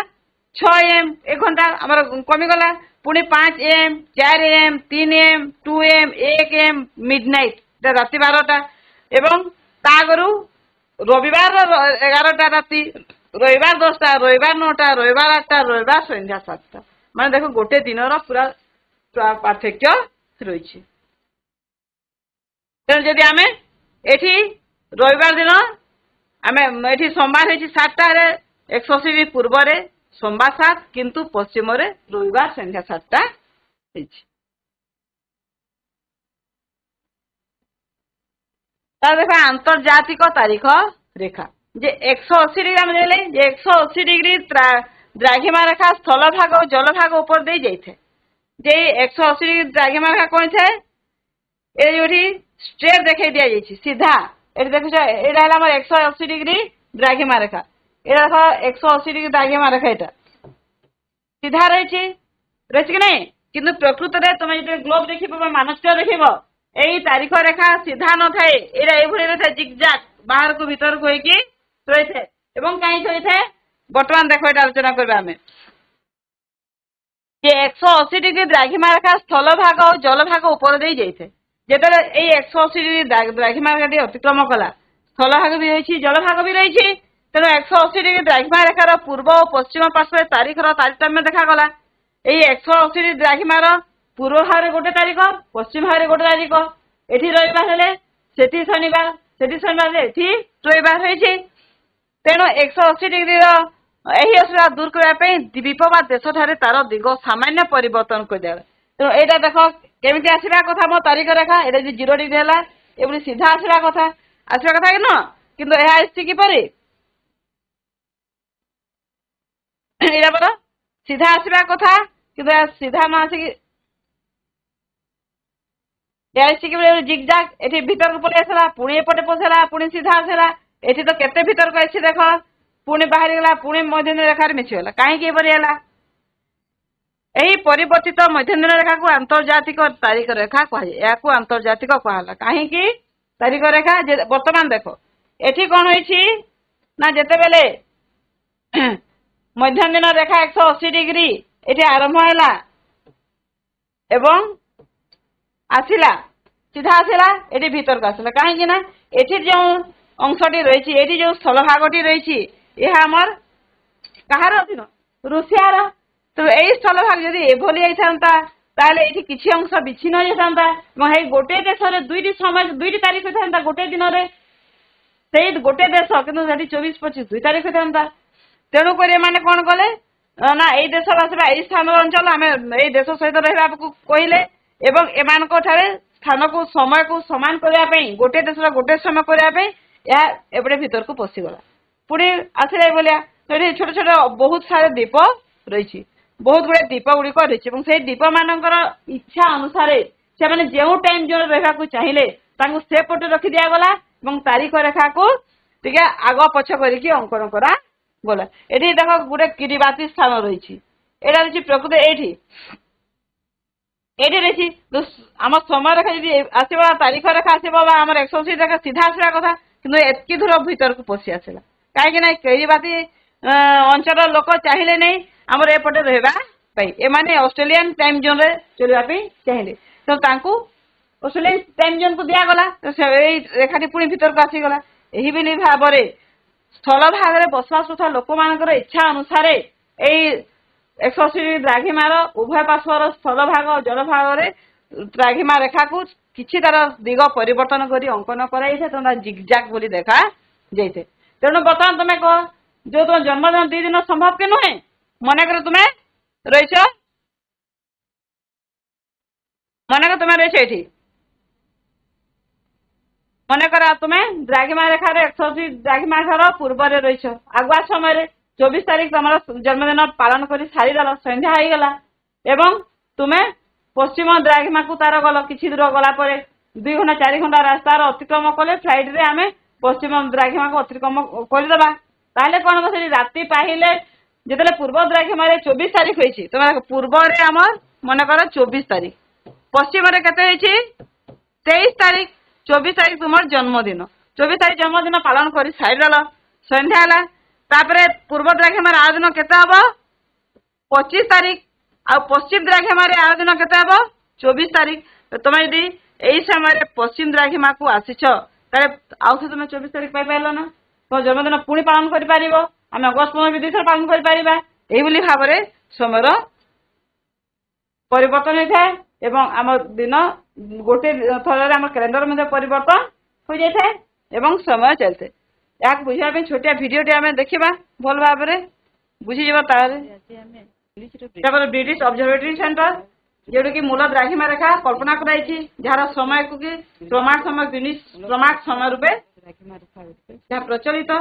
6 AM, 1 ঘন্টা আমার কমিগলা। পুଣି 5 AM, 4 AM, 3 AM, 2 AM, 1 AM, midnight, রাতে 12টা। এবং তা আগরু রবিবার 11টা রাতি, রবিবার 10টা, রবিবার 9টা, রবিবার 8টা, রবিবার সন্ধ্যা 7টা। মানে দেখো গোটে দিনর পুরা পার্থক্য রয়েছে। তেমন যদি আমি এটি রবিবার দিন আমি এটি সোমবার হয়েছি 7টার 180 ডিগ্রি পূর্বরে সোমবার 7, কিন্তু পশ্চিমরে রবিবার সন্ধ্যা 7টা হয়েছে। তাহলে দেখো আন্তর্জাতিক তারিখ রেখা যে 180 ডিগ্রি আমি দেখলে যে 180 ডিগ্রি দ্রাঘিমা রেখা স্থলভাগ ও জলভাগ উপর দিয়ে যাইছে। যে 180 ডিগ্রি দ্রাঘিমা রেখা কোন ছে, এই যেটি স্ট্রেট দেখাই দিয়া যাইছে সিধা। এটা দেখুছ, এটা হল আমার 180 ডিগ্রি দ্রাঘিমা রেখা। এটা দেখো 180 ডিগ্রি দ্রাঘিমা রেখা, এটা সিধা রয়েছে, রয়েছে কি নাই? কিন্তু প্রকৃতরে তুমি যদি গ্লোব দেখিব বা মানচিত্র দেখিব, এই তারিখ রেখা সিধা নথায়, এটা এইভাবে রয়েছে জিগজাগ বাহারকু ভিতরকু হইকি রয়েছে। এবং কাহিঁকি হয়েছে বর্তমান দেখো এটা আলোচনা করবে আমি যে 180 ডিগ্রি দ্রাঘিমা রেখা স্থলভাগ ও জলভাগ উপর দিয়ে যাইছে। যেতবে এই 180 ডিগ্রি দ্রাঘিমা রেখাটি অতিক্রম কলা, স্থলভাগ বি রয়েছে, জলভাগ বি রয়েছে। তেমন 180 ডিগ্রি দ্রাঘিমা রেখার পূর্ব ও পশ্চিম পার্শ্বে তারিখর তারতম্য দেখাগলা। এই 180 ডিগ্রি দ্রাঘিমার পূর্ব ভাগে গোটে তারিখ, পশ্চিম ভাগে গোটে তারিখ। এটি রবিবার হলে সেটি শনিবার, সেটি শনিবার হলে এটি রবিবার হয়েছে। তেণু 180 ডিগ্রির এই অসুবিধা দূর করা দ্বীপ বা দেশ ঠারে তার দিগ সামান্য পরিবর্তন করে দেবে। তেণু এইটা দেখ কেমিতি আসবা কথা মো তারিখ রেখা, এটা যদি 0 ডিগ্রি হল এপরি সিধা আসবা কথা কি ন, কিন্তু এ আসছে কিপরি, এটা বল সিধা আসবা কথা, কিন্তু সিধা ন আসিকি জিগজাগ এটি ভিতরକୁ পড়ে আসলা, পুଣି এপটে পশিলা, পুଣି সিধা আসলা। এটি তো কেতে ভিতরକୁ আসছে দেখ, পুଣି বাহারি গলা, পুଣି মধ্যদিন রেখার মিশিগলা। কাহিଁକି এপরি ହେଲା? এই পরিবর্তিত মধ্যদিন রেখাକୁ আন্তর্জাতিক তারিখ রেখা কুହାଯାଏ। এହାକୁ আন্তর্জাতিক কুହାହେଲା। কাহিଁକି তারিখ রেখা? বর্তমান দেখো এটি কোন হয়েছি না, যেতেবেলে মধ্যদিন রেখা 180 ডিগ্রি এটি আরম্ভ ହେଲା এবং আসিলা সিধা আসিলা, এটি ভিতরକୁ আসিলা। কাহিଁକି না এটি যে অংশটি রয়েছে, এটি যে স্থলভাগটি রয়েছে, ଏହା আমার কাহার অধীন? রুষিয়ার। তো এই স্থলভাগ যদি এভলি হইথান্তা তাহলে এটি কিছু অংশ বিচ্ছিন্ন হয়ে যেতান্তা এবং এই গোটে দেশরে দুইটি সময় দুইটি তারিখ হইথান্তা গোটে দিନରେ, সেই গোটে দেশ কিন্তু সেটি 24-25 দুই তারিখ হইথান্তা। তেণু করে এমানে কোন কলে না, এই দেশর আসবা এই স্থানর অঞ্চল আমি এই দেশ সহিত রহিবাকু কহিলে এবং এমানক ঠারে স্থানকু সময়কু সমান করিয়া পাই, গোটে দেশর গোটে সময় করিয়া পাই ଏହା ଏପଟେ ଭିତରକୁ ପଶିଗଲା। ପୁଣି ଆସିଲା ଏଇଭଳିଆ ଏଠି ଛୋଟ ଛୋଟ ବହୁତ ସାରା ଦ୍ୱୀପ ରହିଛି, ବହୁତ ଗୁଡେ ଦ୍ୱୀପ ଗୁଡିକ ରହିଛି ଏବଂ ସେଇ ଦ୍ୱୀପ ମାନଙ୍କର ଇଚ୍ଛା ଅନୁସାରେ ସେମାନେ ଯେଉଁ ଟାଇମ ଜୋନ ରହିବାକୁ ଚାହିଁଲେ ତାଙ୍କୁ ସେପଟେ ରଖି ଦିଆଗଲା ଏବଂ ତାରିଖ ରେଖାକୁ ଟିକେ ଆଗ ପଛ କରିକି ଅଙ୍କନ କରାଗଲା। ଏଠି ଦେଖ ଗୋଟେ କିରିବାତି ସ୍ଥାନ ରହିଛି, ଏଇଟା ରହିଛି ପ୍ରକୃତ ଏଇଠି ରହିଛି ଆମ ସମୟ ରେଖା ଯଦି ଆସିବ, ତାରିଖ ରେଖା ଆସିବ ବା ଆମର 180 ରେଖା ସିଧା ଆସିବା କଥା, କିନ୍ତୁ ଏତିକି ଦୂର ଭିତରକୁ ପଶି ଆସିଲା। କାହିଁକି ନା କିରିବାତି ଅଞ୍ଚଳର ଲୋକ ଚାହିଁଲେ ନାହିଁ ଆମର ଏପଟେ ରହିବା ପାଇଁ, ଏମାନେ ଅଷ୍ଟ୍ରେଲିଆନ ଟାଇମ ଜୋନରେ ଚଳିବା ପାଇଁ ଚାହିଁଲେ, ତ ତାଙ୍କୁ ଅଷ୍ଟ୍ରେଲିଆନ ଟାଇମ ଜୋନକୁ ଦିଆଗଲା। ଏଇ ରେଖାଟି ପୁଣି ଭିତରକୁ ଆସିଗଲା। ଏହିଭଳି ଭାବରେ ସ୍ଥଳ ଭାଗରେ ବସବାସ କରୁଥିବା ଲୋକମାନଙ୍କର ଇଚ୍ଛା ଅନୁସାରେ ଏଇ 180 ଦ୍ରାଘିମାର ଉଭୟ ପାର୍ଶ୍ୱର ସ୍ଥଳ ଭାଗ ଜଳଭାଗରେ ଦ୍ରାଘିମା ରେଖାକୁ କିଛି ତାର ଦିଗ ପରିବର୍ତ୍ତନ କରି ଅଙ୍କନ କରାଯାଇଥାଏ, ତେଣୁ ଜିଗଜାଗ ବୋଲି ଦେଖା ଯାଇଥାଏ। ତେଣୁ ବର୍ତ୍ତମାନ ତମେ କହ, ଯୋଉ ତମ ଜନ୍ମଦିନ 2 ଦିନ ସମ୍ଭବ କି ନୁହେଁ? ମନେକର ତୁମେ ରହିଛ ଏଠି মনে কর তুমি দ্রাঘিমা রেখার 180 দ্রাঘিমা ঠার পূর্বরে রয়েছ আগুয়া সময় 24 তারিখ তোমার জন্মদিন পালন করে সারিদেল সন্ধ্যা হয়ে গলা এবং তুমি পশ্চিম দ্রাঘিমা কু তার গল কিছু দূর গলা পরে 2 ঘন্টা 4 ঘন্টা রাস্তার অতিক্রম কলে ফ্লাইট রে আমি পশ্চিম দ্রাঘিমা কু অতিক্রম করিদেবা তাহলে কোন হব সেটি রাতে পাইলে যেতলে পূর্ব দ্রাঘিমারে 24 তারিখ হয়েছে তোমার পূর্বরে আমার মনে কর 24 তারিখ পশ্চিমরে কেতে হয়েছে 23 তারিখ 24 তারিখ তোমার জন্মদিন 24 তারিখ জন্মদিন পালন করে সারিদেল সন্ধ্যা হলা তারপরে পূর্ব দ্রাঘিমার আর দিন কেতে হব 25 তারিখ আর পশ্চিম দ্রাঘিমারে আর দিন কেতে হব 24 তারিখ তুমি যদি এই সময় পশ্চিম দ্রাঘিমা কু আসিছ তাহলে আউথ তুমি 24 তারিখ পাই পাইল না তোমার জন্মদিন পুଣି পালন করে পারিব আমি অগস্ট 15 বিদেশ পালন করে পারিবা এইভাবে ভাবে সময়ের পরিবর্তন হয়ে থাকে এবং আমার দিন গোটে থরে আমার ক্যালেন্ডর মধ্যে পরিবর্তন হয়ে যাই এবং সময় চলছে এক বুঝা ছোটিয়া ভিডিওটি আমি দেখা ভাল ভাবে বুঝিযোগ তারপরে ব্রিটিশ অবজরভেটরি সেন্টার যেটা কি মূল দ্রাঘিমা রেখা কল্পনা করাইছি যার সময় কু কি প্রমাণ সময় গ্রিনিচ প্রমাণ সময় রূপে যা প্রচলিত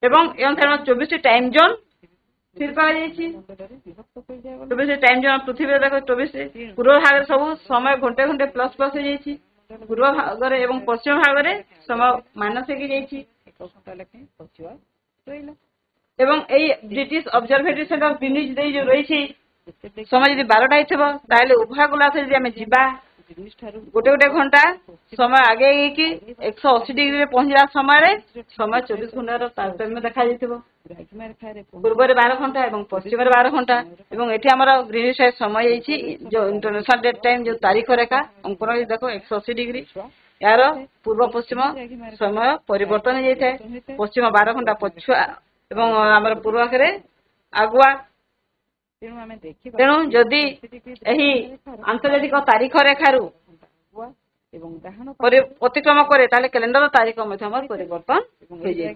এবং এই অনুসারে 24টি টাইম জোন স্থির করা যাইছি 24টি টাইম জোন পৃথিবীর দেখো 24 পূর্ব ভাগের সবু সময় ঘন্টে ঘন্টে প্লস প্লস হয়ে যাইছি পূর্ব ভাগরে এবং পশ্চিম ভাগরে সময় মাইনাস হয়ে যাইছি এবং এই ব্রিটিশ অবজরভেটরি সেন্টার গ্রিনিচ দিয়ে যে রয়েছে সময় যদি 12টা হইব তাহলে উভয় গুলা যদি আমি যা গোটে গোটে ঘন্টা সময় আগে কি 180 ডিগ্রি পৌঁছলা সময় সময় 24 ঘন্টার তারতম্য দেখা যাইব পূর্বরে 12 ঘন্টা এবং পশ্চিমরে 12 ঘন্টা এবং এটি আমার গ্রিনিচ সময় হয়েছি যে ইন্টারন্যাশনাল ডেট টাইম যে তারিখ রেখা অঙ্কন দেখো 180 ডিগ্রি यार पूर्व पश्चिम समय परिवर्तन हो जाए पश्चिम 12 घंटा पछुआ एवं आमर पूर्व आगे आगुआ तेणु जदि यही आंतर्जातिक तारीख रेखारू अतिक्रम करे ताले कैलेंडर तारीख परिवर्तन हो जाए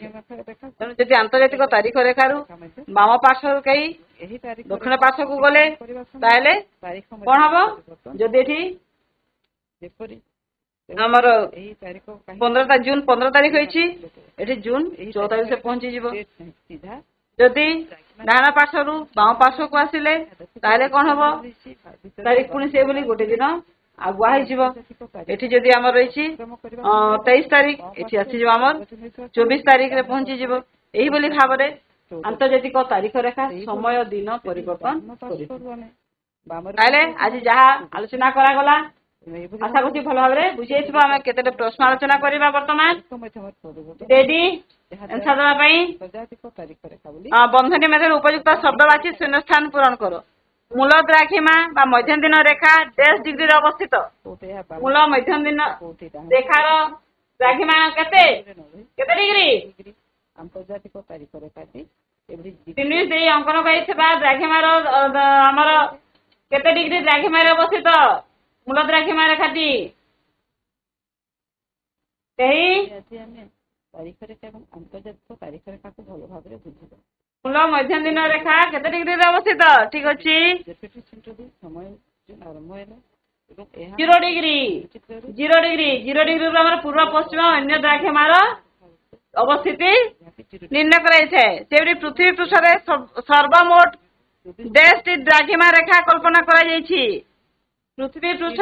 तेणु जदि आंतर्जातिक तारीख रेखारू बाम पार्श्व कई दक्षिण पार्श्व को गले ताले कौन हम जदि आमर 15 जून 15 तारीख होती जून 14 तारीख से पहुंची जीव जदि डाहाण पार्श्व बाम पार्श्व को आसिले ताले कौन हम तारीख पुणी से बोली गोटे दिन आगुआ होती जदि आम रही 23 तारीख ये आसीज आमर 24 तारीख रे पहुंची जीव यही बोली भाव में आंतर्जातिक तारीख रेखा समय दिन परिवर्तन ताले आज जहाँ आलोचना करागला आशा करी भल भाव में बुझे आम केते प्रश्न आलोचना करवा बर्तमान रेडी आंसर देवा बंधनी मेथड उपयुक्त शब्दवाची शून्यस्थान पूरण कर मूल द्राघिमा बा मध्यम दिन रेखा डेढ़ डिग्री अवस्थित मूल मध्यम दिन रेखार द्राघिमा केते केते डिग्री आंतर्जातिक तारीख रेखा 30 अंकन कर द्राघिमार केते डिग्री द्राघिमा अवस्थित मूल द्राघिमा रेखाटी तारीख रेखा आंतर्जातिक तारीख रेखा को भल भाव में बुझे मूल मध्यम दिन रेखा केते डिग्री अवस्थित ठीक अच्छी समय आरंभ 0 डिग्री 0 डिग्री 0 डिग्री पूर्व पश्चिम अन्य द्राघिमार अवस्थिति निर्णय कर पृथ्वी पृष्ठ सर्वमोट 10 द्राघिमा रेखा कल्पना कर पृथ्वी पृष्ठ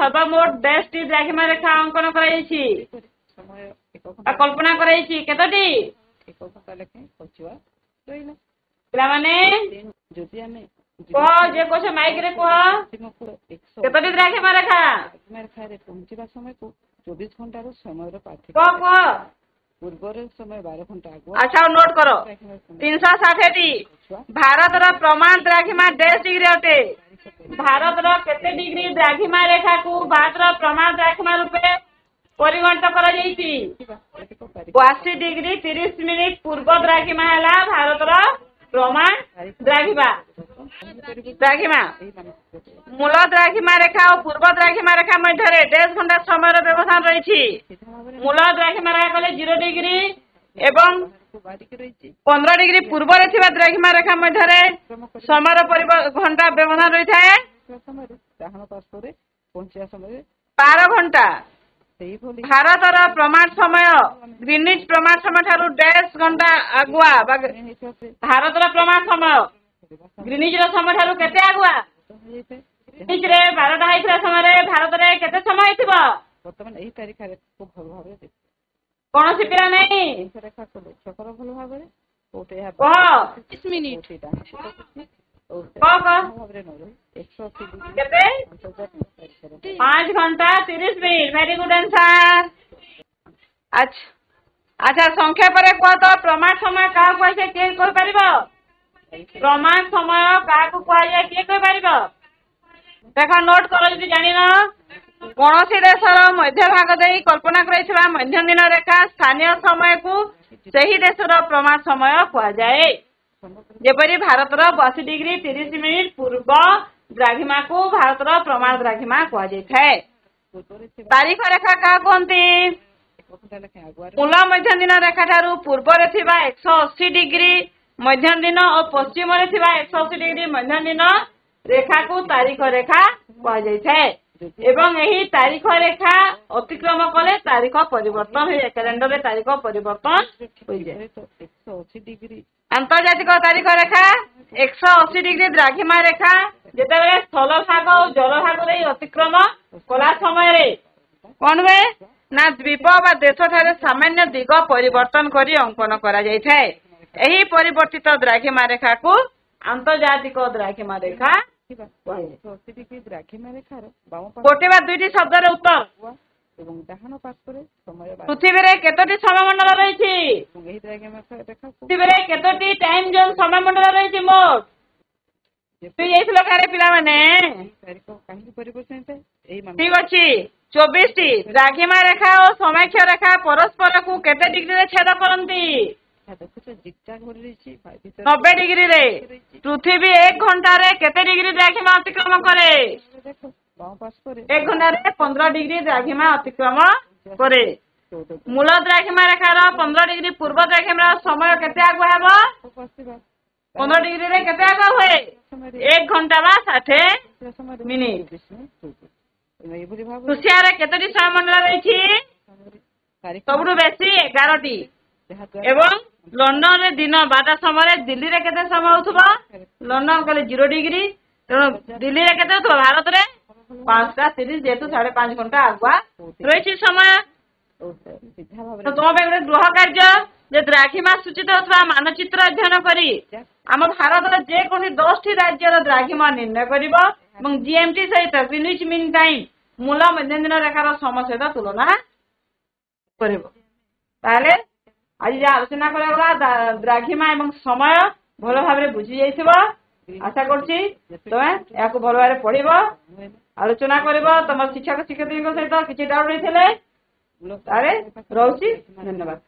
सर्वमोट 10 द्राघिमा रेखा अंकन कर कल्पना कर माइक रे कह केतोटी द्राघिमा रेखा पहुंचवा समय को 24 घंटार समय पूर्व समय 12 घंटा अच्छा नोट करो 360 भारत प्रमाण द्राघिमा 10 डिग्री अटे भारत केते डिग्री द्राघिमा रेखा को भारत प्रमाण द्राघिमा रूपे परिगणित कर 82 डिग्री 30 मिनिट पूर्व द्राघिमा है भारत प्रमाण द्राघिमा द्राघिमा मूल द्राघिमा रेखा और पूर्व द्राघिमा रेखा मध्य 10 घंटा समय व्यवधान रही मूल द्राघिमा रेखा कले 0 डिग्री एवं 15 डिग्री पूर्व द्राघिमा रेखा मध्य समय घंटा व्यवधान रही है 12 घंटा ଭାରତର ପ୍ରମାଣ ସମୟ ଗ୍ରୀନିଚ୍ ପ୍ରମାଣ ସମୟ ଠାରୁ ଡ୍ୟାସ୍ ଘଣ୍ଟା ଆଗୁଆ ଭାରତର ପ୍ରମାଣ ସମୟ ଗ୍ରୀନିଚ୍ର ସମୟ ଠାରୁ କେତେ ଆଗୁଆ? ଗ୍ରୀନିଚ୍ରେ 12ଟା ହେଇଥିବା ସମୟରେ ଭାରତରେ କେତେ ସମୟ ହେଇଥିବ? ବର୍ତ୍ତମାନ ଏହି ତାରିଖରେ ଖୁବ ଭଲ ଭାବରେ କୌଣସି ପିଲା ନାହିଁ ଭଲ ଭାବରେ କେତେ? 5 ଘଣ୍ଟା 30 ମିନିଟ୍। Very good answer. ଆଚ୍ଛା ସଂକ୍ଷେପରେ କୁହ ତ ପ୍ରମାଣ ସମୟ କାହାକୁ କୁହାଯାଏ? କିଏ କହିପାରିବ? ପ୍ରମାଣ ସମୟ କାହାକୁ କୁହାଯାଏ? କିଏ କହିପାରିବ? ଦେଖ ନୋଟ୍ କର ଯଦି ଜାଣିନ। କୌଣସି ଦେଶର ମଧ୍ୟଭାଗ ଦେଇ କଳ୍ପନା କରାଯାଇଥିବା ମଧ୍ୟଦିନ ରେଖା ସ୍ଥାନୀୟ ସମୟକୁ ସେହି ଦେଶର ପ୍ରମାଣ ସମୟ କୁହାଯାଏ। ଯେପରି ଭାରତର 82 ଡିଗ୍ରୀ 30 ମିନିଟ୍ ପୂର୍ବ ଦ୍ରାଘିମାକୁ ଭାରତର ପ୍ରମାଣ ଦ୍ରାଘିମା କୁହାଯାଇଥାଏ। ତାରିଖ ରେଖା କାହା କୁହନ୍ତି? ମୂଳ ମଧ୍ୟଦିନ ରେଖା ଠାରୁ ପୂର୍ବରେ ଥିବା 180 ଡିଗ୍ରୀ ମଧ୍ୟଦିନ ଓ ପଶ୍ଚିମରେ ଥିବା 180 ଡିଗ୍ରୀ ମଧ୍ୟଦିନ ରେଖାକୁ ତାରିଖ ରେଖା କୁହାଯାଇଥାଏ। ଏବଂ ଏହି ତାରିଖ ରେଖା ଅତିକ୍ରମ କଲେ ତାରିଖ ପରିବର୍ତ୍ତନ ହୁଏ। କ୍ୟାଲେଣ୍ଡରରେ ତାରିଖ ପରିବର୍ତ୍ତନ ହୋଇଯାଏ। ଆନ୍ତର୍ଜାତିକ ତାରିଖ ରେଖା 180 ଡିଗ୍ରୀ ଦ୍ରାଘିମା ରେଖା ଯେତେବେଳେ ସ୍ଥଳଭାଗ ଓ ଜଳଭାଗ ଦେଇ ଅତିକ୍ରମ କଲା ସମୟରେ କଣ ହୁଏ ନା ଦ୍ୱୀପ ବା ଦେଶ ଠାରେ ସାମାନ୍ୟ ଦିଗ ପରିବର୍ତ୍ତନ କରି ଅଙ୍କନ କରାଯାଇଥାଏ। ଏହି ପରିବର୍ତ୍ତିତ ଦ୍ରାଘିମା ରେଖାକୁ ଆନ୍ତର୍ଜାତିକ ଦ୍ରାଘିମା ରେଖା ଗୋଟେ ବା ଦୁଇଟି ଶବ୍ଦର ଉତ୍ତର। ପୃଥିବୀରେ କେତୋଟି ସମୟମଣ୍ଡଳ ରହିଛି? ପୃଥିବୀରେ କେତୋଟି ଟାଇମ ଜୋନ୍ ସମୟମଣ୍ଡଳ ରହିଛି ମୋଟ? ଯାଇଥିଲ କାରେ ପିଲାମାନେ? ଠିକ ଅଛି 24ଟି। ଦ୍ରାଘିମା ରେଖା ଓ ସମାକ୍ଷ ରେଖା ପରସ୍ପରକୁ କେତେ ଡିଗ୍ରୀରେ ଛେଦ କରନ୍ତି? 90 ଡିଗ୍ରୀରେ। ପୃଥିବୀ 1 ଘଣ୍ଟାରେ କେତେ ଡିଗ୍ରୀ ଦ୍ରାଘିମା ଅତିକ୍ରମ କରେ? 1 ଘଣ୍ଟାରେ 15 ଡିଗ୍ରୀ ଦ୍ରାଘିମା ଅତିକ୍ରମ କରେ। ମୂଳ ଦ୍ରାଘିମା ରେଖାର 15 ଡିଗ୍ରୀ ପୂର୍ବ ଦ୍ରାଘିମାର ସମୟ କେତେ ଆଗୁଆ ହେବ? 15 ଡିଗ୍ରୀରେ କେତେ ଆଗୁଆ ହୁଏ? 1 ଘଣ୍ଟା ବା 60 ମିନିଟ୍। ରୁଷିଆରେ କେତୋଟି ସମୟମଣ୍ଡଳ ରହିଛି? ସବୁଠୁ ବେଶୀ 11ଟି। ଏବଂ ଲଣ୍ଡନରେ ଦିନ 12ଟା ସମୟରେ ଦିଲ୍ଲୀରେ କେତେ ସମୟ ହଉଥିବ? ଲଣ୍ଡନ କହିଲେ 0 ଡିଗ୍ରୀ। ତେଣୁ ଦିଲ୍ଲୀରେ କେତେ ହଉଥିବ? ଭାରତରେ 5ଟା 30 ଯେହେତୁ 5.5 ଘଣ୍ଟା ଆଗୁଆ ରହିଛି ସମୟ। ତୁମ ପାଇଁ ଗୋଟେ ଗୃହ କାର୍ଯ୍ୟ ଯେ ଦ୍ରାଘିମା ସୂଚିତ ହେଉଥିବା ମାନଚିତ୍ର ଅଧ୍ୟୟନ କରି ଆମ ଭାରତର ଯେକୌଣସି 10ଟି ରାଜ୍ୟର ଦ୍ରାଘିମା ନିର୍ଣ୍ଣୟ କରିବ ଏବଂ ଜିଏମଟି ସହିତ ଗ୍ରୀନିଚ୍ ମିନ୍ ଟାଇମ୍ ମୂଳ ମଧ୍ୟଦିନ ରେଖାର ସମୟ ସହିତ ତୁଳନା କରିବ। ତାହେଲେ ଆଜି ଯାହା ଆଲୋଚନା କରାଗଲା ଦ୍ରାଘିମା ଏବଂ ସମୟ ଭଲ ଭାବରେ ବୁଝି ଯାଇଥିବ। ଆଶା କରୁଛି ତମେ ଏହାକୁ ଭଲ ଭାବରେ ପଢିବ, ଆଲୋଚନା କରିବ। ତମ ଶିକ୍ଷକ ଶିକ୍ଷୟିତ୍ରୀଙ୍କ ସହିତ କିଛି ଡାଉଟ୍ ରହିଥିଲେ ତାହେଲେ ରହୁଛି। ଧନ୍ୟବାଦ।